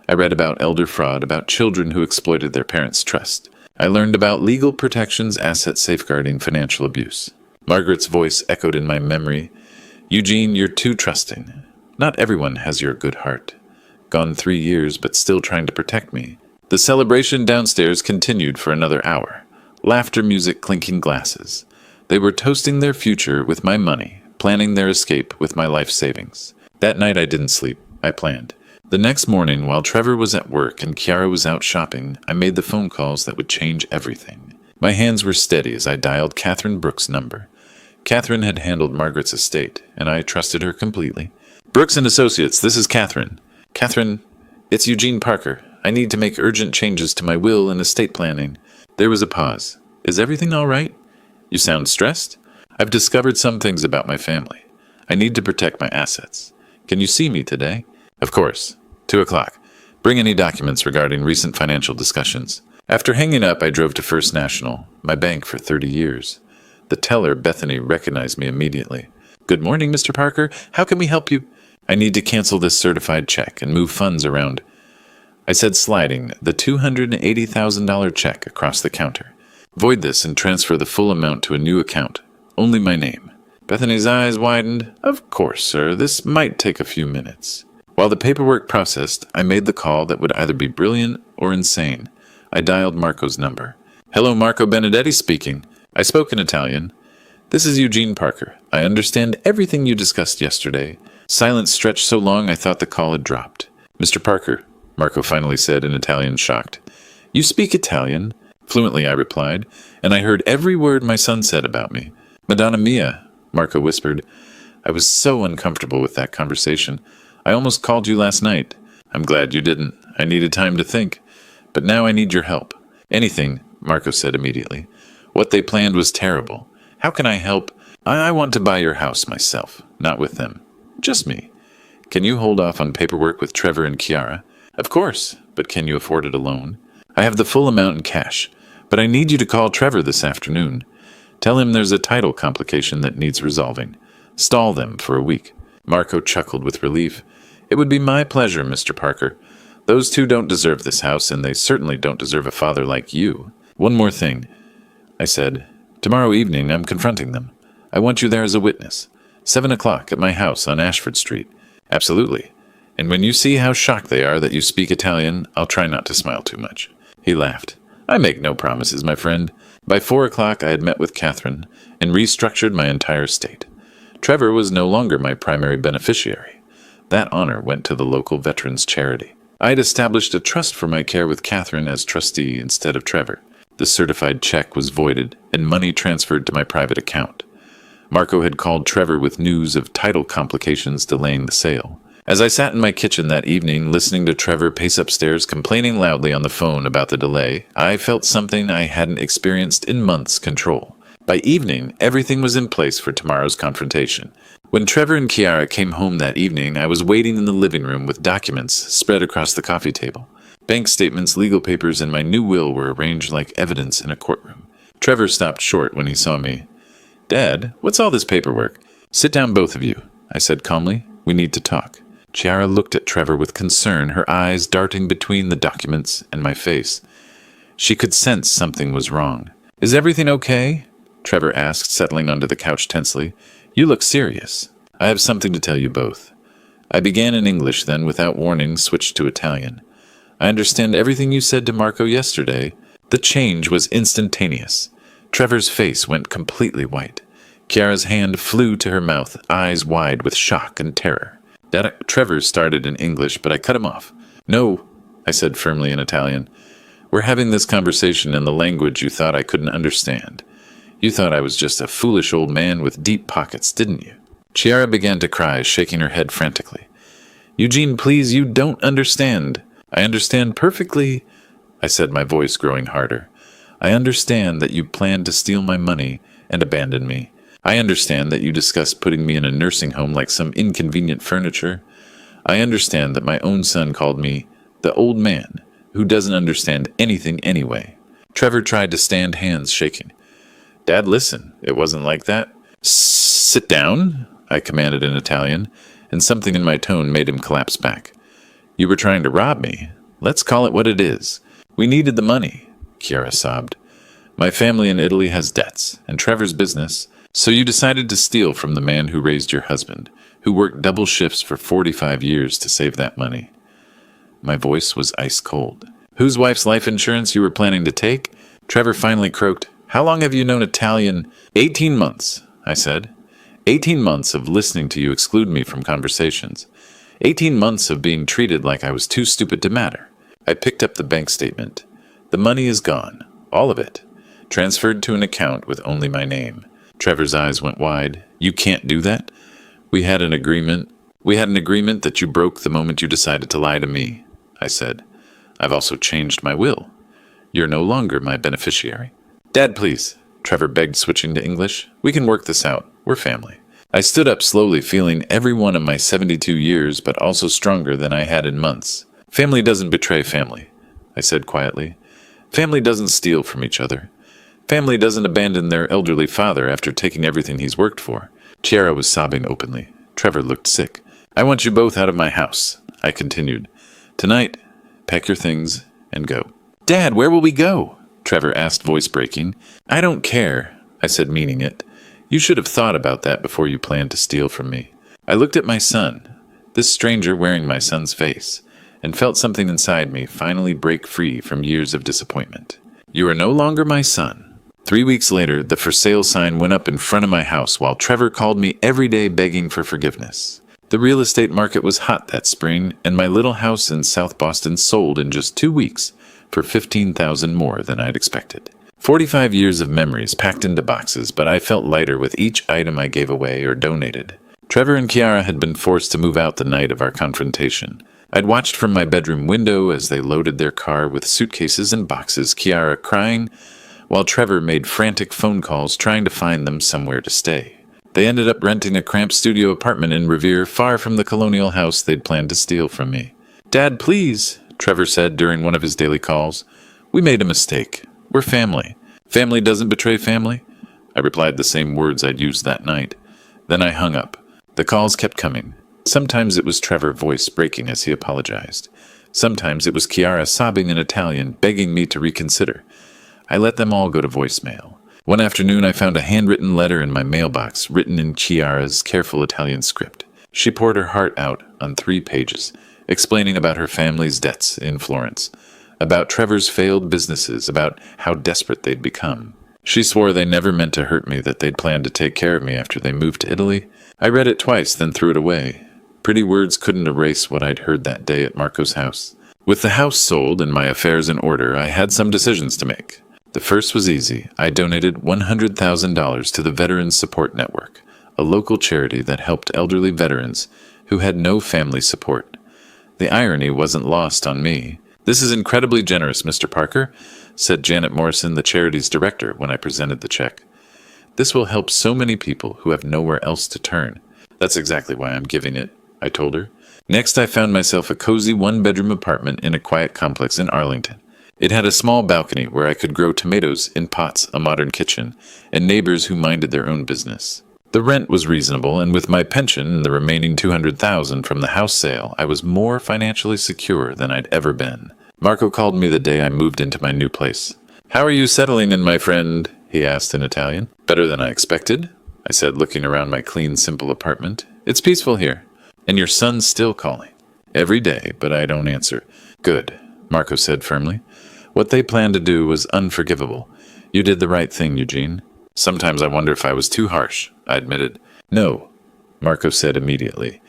I read about elder fraud, about children who exploited their parents' trust. I learned about legal protections, asset safeguarding, financial abuse. Margaret's voice echoed in my memory. Eugene, you're too trusting. Not everyone has your good heart. Gone 3 years, but still trying to protect me. The celebration downstairs continued for another hour. Laughter, music, clinking glasses. They were toasting their future with my money, planning their escape with my life savings. That night I didn't sleep. I planned. The next morning, while Trevor was at work and Chiara was out shopping, I made the phone calls that would change everything. My hands were steady as I dialed Catherine Brooks' number. Catherine had handled Margaret's estate, and I trusted her completely. Brooks and Associates, this is Catherine. Catherine, it's Eugene Parker. I need to make urgent changes to my will and estate planning. There was a pause. Is everything all right? You sound stressed? I've discovered some things about my family. I need to protect my assets. Can you see me today? Of course. 2 o'clock. Bring any documents regarding recent financial discussions. After hanging up, I drove to First National, my bank for 30 years. The teller, Bethany, recognized me immediately. Good morning, Mr. Parker. How can we help you? I need to cancel this certified check and move funds around. I said, sliding the $280,000 check across the counter. Void this and transfer the full amount to a new account. Only my name. Bethany's eyes widened. Of course, sir. This might take a few minutes. While the paperwork processed, I made the call that would either be brilliant or insane. I dialed Marco's number. Hello, Marco Benedetti speaking. I spoke in Italian. This is Eugene Parker. I understand everything you discussed yesterday. Silence stretched so long I thought the call had dropped. Mr. Parker, Marco finally said in Italian, shocked. You speak Italian? Fluently, I replied, and I heard every word my son said about me. Madonna mia, Marco whispered. I was so uncomfortable with that conversation. I almost called you last night. I'm glad you didn't. I needed time to think. But now I need your help. Anything, Marco said immediately. What they planned was terrible. How can I help? I want to buy your house myself, not with them. Just me. Can you hold off on paperwork with Trevor and Chiara? Of course, but can you afford it alone? I have the full amount in cash, but I need you to call Trevor this afternoon. Tell him there's a title complication that needs resolving. Stall them for a week. Marco chuckled with relief. It would be my pleasure, Mr. Parker. Those two don't deserve this house, and they certainly don't deserve a father like you. One more thing, I said. Tomorrow evening, I'm confronting them. I want you there as a witness. 7 o'clock at my house on Ashford Street. Absolutely. And when you see how shocked they are that you speak Italian, I'll try not to smile too much. He laughed. I make no promises, my friend. By 4 o'clock, I had met with Catherine and restructured my entire estate. Trevor was no longer my primary beneficiary. That honor went to the local veterans charity. I had established a trust for my care with Catherine as trustee instead of Trevor. The certified check was voided and money transferred to my private account. Marco had called Trevor with news of title complications delaying the sale. As I sat in my kitchen that evening, listening to Trevor pace upstairs, complaining loudly on the phone about the delay, I felt something I hadn't experienced in months control. By evening, everything was in place for tomorrow's confrontation. When Trevor and Chiara came home that evening, I was waiting in the living room with documents spread across the coffee table. Bank statements, legal papers, and my new will were arranged like evidence in a courtroom. Trevor stopped short when he saw me. Dad, what's all this paperwork? Sit down, both of you, I said calmly. We need to talk. Chiara looked at Trevor with concern, her eyes darting between the documents and my face. She could sense something was wrong. Is everything okay? Trevor asked, settling onto the couch tensely. You look serious. I have something to tell you both. I began in English, then, without warning, switched to Italian. I understand everything you said to Marco yesterday. The change was instantaneous. Trevor's face went completely white. Chiara's hand flew to her mouth, eyes wide with shock and terror. Trevor started in English, but I cut him off. No, I said firmly in Italian. We're having this conversation in the language you thought I couldn't understand. You thought I was just a foolish old man with deep pockets, didn't you? Chiara began to cry, shaking her head frantically. Eugene, please, you don't understand. I understand perfectly, I said, my voice growing harder. I understand that you planned to steal my money and abandon me. I understand that you discussed putting me in a nursing home like some inconvenient furniture. I understand that my own son called me the old man who doesn't understand anything anyway. Trevor tried to stand, hands shaking. Dad, listen, it wasn't like that. Sit down, I commanded in Italian, and something in my tone made him collapse back. You were trying to rob me. Let's call it what it is. We needed the money, Chiara sobbed. My family in Italy has debts, and Trevor's business, so you decided to steal from the man who raised your husband, who worked double shifts for 45 years to save that money. My voice was ice cold. Whose wife's life insurance you were planning to take? Trevor finally croaked. How long have you known Italian? 18 months, I said. 18 months of listening to you exclude me from conversations. 18 months of being treated like I was too stupid to matter. I picked up the bank statement. The money is gone. All of it. Transferred to an account with only my name. Trevor's eyes went wide. You can't do that? We had an agreement. We had an agreement that you broke the moment you decided to lie to me, I said. I've also changed my will. You're no longer my beneficiary. Dad, please, Trevor begged, switching to English. "We can work this out. We're family." I stood up slowly, feeling every one of my 72 years, but also stronger than I had in months. "Family doesn't betray family," I said quietly. "Family doesn't steal from each other. Family doesn't abandon their elderly father after taking everything he's worked for." Chiara was sobbing openly. Trevor looked sick. "I want you both out of my house," I continued. "Tonight, pack your things and go." "Dad, where will we go?" Trevor asked, voice breaking. "I don't care," I said, meaning it. "You should have thought about that before you planned to steal from me." I looked at my son, this stranger wearing my son's face, and felt something inside me finally break free from years of disappointment. "You are no longer my son." 3 weeks later, the for sale sign went up in front of my house while Trevor called me every day begging for forgiveness. The real estate market was hot that spring, and my little house in South Boston sold in just 2 weeks for $15,000 more than I'd expected. 45 years of memories packed into boxes, but I felt lighter with each item I gave away or donated. Trevor and Chiara had been forced to move out the night of our confrontation. I'd watched from my bedroom window as they loaded their car with suitcases and boxes, Chiara crying, while Trevor made frantic phone calls trying to find them somewhere to stay. They ended up renting a cramped studio apartment in Revere, far from the colonial house they'd planned to steal from me. "Dad, please," Trevor said during one of his daily calls. "We made a mistake. We're family. Family doesn't betray family." I replied the same words I'd used that night. Then I hung up. The calls kept coming. Sometimes it was Trevor's voice breaking as he apologized. Sometimes it was Chiara sobbing in Italian, begging me to reconsider. I let them all go to voicemail. One afternoon, I found a handwritten letter in my mailbox, written in Chiara's careful Italian script. She poured her heart out on 3 pages, explaining about her family's debts in Florence, about Trevor's failed businesses, about how desperate they'd become. She swore they never meant to hurt me, that they'd planned to take care of me after they moved to Italy. I read it twice, then threw it away. Pretty words couldn't erase what I'd heard that day at Marco's house. With the house sold and my affairs in order, I had some decisions to make. The first was easy. I donated $100,000 to the Veterans Support Network, a local charity that helped elderly veterans who had no family support. The irony wasn't lost on me. "This is incredibly generous, Mr. Parker," said Janet Morrison, the charity's director, when I presented the check. "This will help so many people who have nowhere else to turn." "That's exactly why I'm giving it," I told her. Next, I found myself a cozy 1-bedroom apartment in a quiet complex in Arlington. It had a small balcony where I could grow tomatoes in pots, a modern kitchen, and neighbors who minded their own business. The rent was reasonable, and with my pension and the remaining $200,000 from the house sale, I was more financially secure than I'd ever been. Marco called me the day I moved into my new place. "How are you settling in, my friend?" he asked in Italian. "Better than I expected," I said, looking around my clean, simple apartment. "It's peaceful here. And your son's still calling." "Every day, but I don't answer." "Good," Marco said firmly. "What they planned to do was unforgivable. You did the right thing, Eugene." "Sometimes I wonder if I was too harsh," I admitted. "No," Marco said immediately.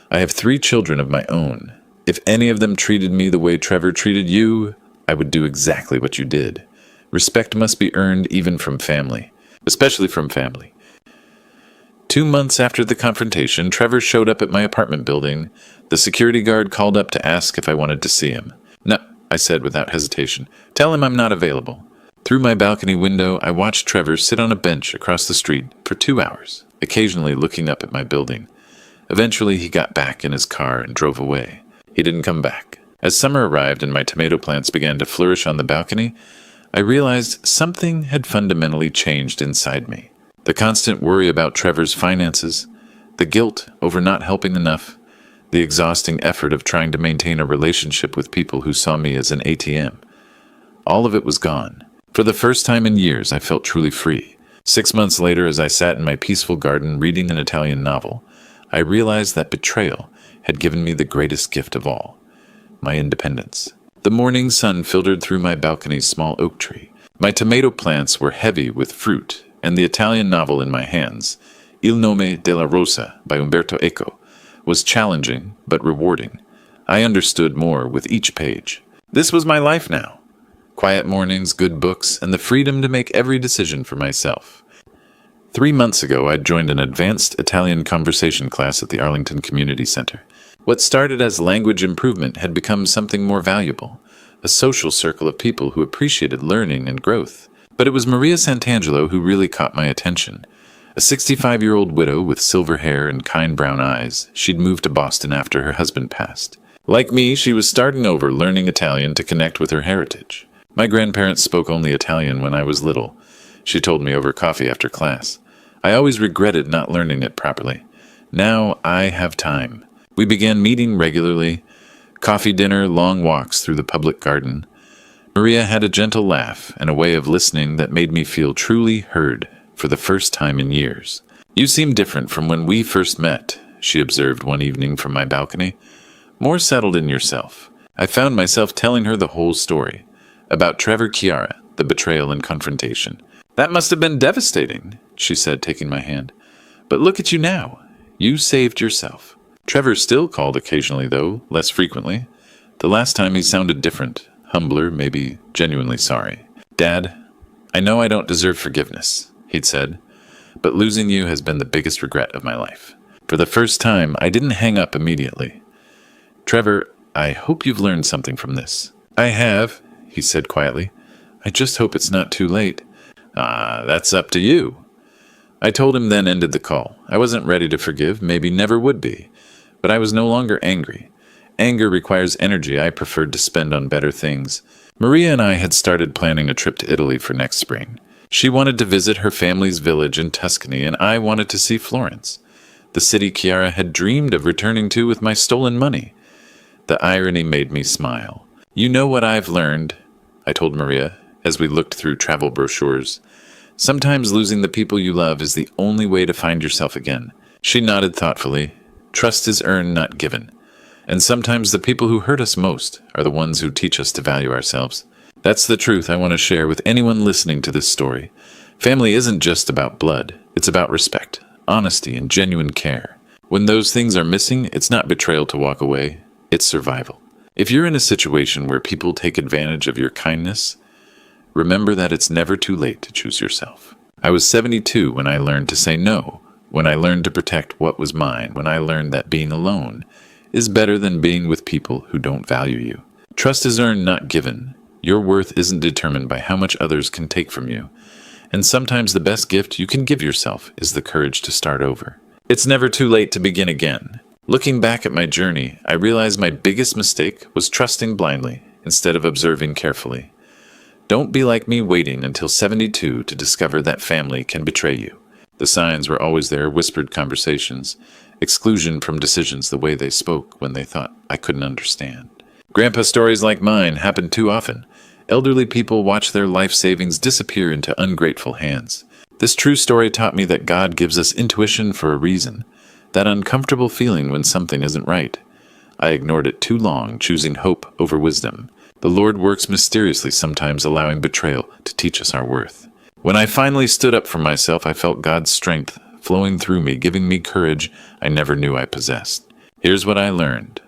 "I have 3 children of my own. If any of them treated me the way Trevor treated you, I would do exactly what you did. Respect must be earned even from family, especially from family." 2 months after the confrontation, Trevor showed up at my apartment building. The security guard called up to ask if I wanted to see him. "No," I said without hesitation. "Tell him I'm not available." Through my balcony window, I watched Trevor sit on a bench across the street for 2 hours, occasionally looking up at my building. Eventually, he got back in his car and drove away. He didn't come back. As summer arrived and my tomato plants began to flourish on the balcony, I realized something had fundamentally changed inside me. The constant worry about Trevor's finances, the guilt over not helping enough, the exhausting effort of trying to maintain a relationship with people who saw me as an ATM. All of it was gone. For the first time in years, I felt truly free. 6 months later, as I sat in my peaceful garden reading an Italian novel, I realized that betrayal had given me the greatest gift of all, my independence. The morning sun filtered through my balcony's small oak tree. My tomato plants were heavy with fruit, and the Italian novel in my hands, Il nome della rosa by Umberto Eco, was challenging but rewarding. I understood more with each page. This was my life now. Quiet mornings, good books, and the freedom to make every decision for myself. 3 months ago, I'd joined an advanced Italian conversation class at the Arlington Community Center. What started as language improvement had become something more valuable, a social circle of people who appreciated learning and growth. But it was Maria Santangelo who really caught my attention. A 65-year-old widow with silver hair and kind brown eyes. She'd moved to Boston after her husband passed. Like me, she was starting over, learning Italian to connect with her heritage. My grandparents spoke only Italian when I was little. She told me over coffee after class. I always regretted not learning it properly. Now I have time. We began meeting regularly. Coffee, dinner, long walks through the public garden. Maria had a gentle laugh and a way of listening that made me feel truly heard for the first time in years. "You seem different from when we first met," she observed one evening from my balcony. "More settled in yourself." I found myself telling her the whole story. About Trevor Chiara, the betrayal and confrontation. "That must have been devastating," she said, taking my hand. "But look at you now. You saved yourself." Trevor still called occasionally, though, less frequently. The last time he sounded different, humbler, maybe genuinely sorry. "Dad, I know I don't deserve forgiveness," he'd said, "but losing you has been the biggest regret of my life." For the first time, I didn't hang up immediately. "Trevor, I hope you've learned something from this." "I have," he said quietly. "I just hope it's not too late." "Ah, that's up to you." I told him, then ended the call. I wasn't ready to forgive, maybe never would be. But I was no longer angry. Anger requires energy I preferred to spend on better things. Maria and I had started planning a trip to Italy for next spring. She wanted to visit her family's village in Tuscany, and I wanted to see Florence, the city Chiara had dreamed of returning to with my stolen money. The irony made me smile. "You know what I've learned," I told Maria, as we looked through travel brochures. "Sometimes losing the people you love is the only way to find yourself again." She nodded thoughtfully. "Trust is earned, not given. And sometimes the people who hurt us most are the ones who teach us to value ourselves." That's the truth I want to share with anyone listening to this story. Family isn't just about blood. It's about respect, honesty, and genuine care. When those things are missing, it's not betrayal to walk away. It's survival. If you're in a situation where people take advantage of your kindness, remember that it's never too late to choose yourself. I was 72 when I learned to say no, when I learned to protect what was mine, when I learned that being alone is better than being with people who don't value you. Trust is earned, not given. Your worth isn't determined by how much others can take from you. And sometimes the best gift you can give yourself is the courage to start over. It's never too late to begin again. Looking back at my journey, I realized my biggest mistake was trusting blindly instead of observing carefully. Don't be like me, waiting until 72 to discover that family can betray you. The signs were always there: whispered conversations, exclusion from decisions, the way they spoke when they thought I couldn't understand. Grandpa stories like mine happen too often. Elderly people watch their life savings disappear into ungrateful hands. This true story taught me that God gives us intuition for a reason, that uncomfortable feeling when something isn't right. I ignored it too long, choosing hope over wisdom. The Lord works mysteriously, sometimes allowing betrayal to teach us our worth. When I finally stood up for myself, I felt God's strength flowing through me, giving me courage I never knew I possessed. Here's what I learned.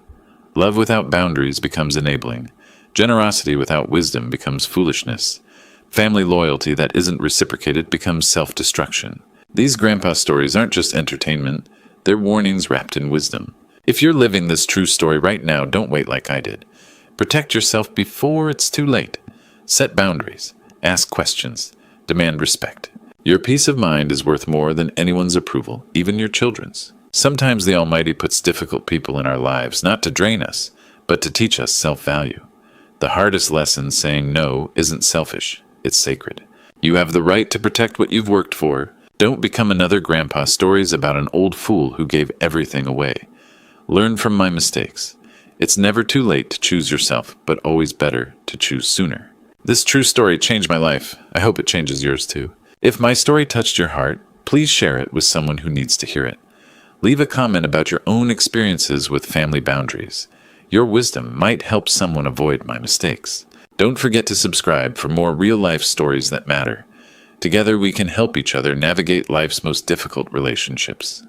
Love without boundaries becomes enabling. Generosity without wisdom becomes foolishness. Family loyalty that isn't reciprocated becomes self-destruction. These grandpa stories aren't just entertainment, they're warnings wrapped in wisdom. If you're living this true story right now, don't wait like I did. Protect yourself before it's too late. Set boundaries. Ask questions. Demand respect. Your peace of mind is worth more than anyone's approval, even your children's. Sometimes the Almighty puts difficult people in our lives, not to drain us, but to teach us self-value. The hardest lesson, saying no, isn't selfish, it's sacred. You have the right to protect what you've worked for. Don't become another grandpa stories about an old fool who gave everything away. Learn from my mistakes. It's never too late to choose yourself, but always better to choose sooner. This true story changed my life. I hope it changes yours too. If my story touched your heart, please share it with someone who needs to hear it. Leave a comment about your own experiences with family boundaries. Your wisdom might help someone avoid my mistakes. Don't forget to subscribe for more real-life stories that matter. Together we can help each other navigate life's most difficult relationships.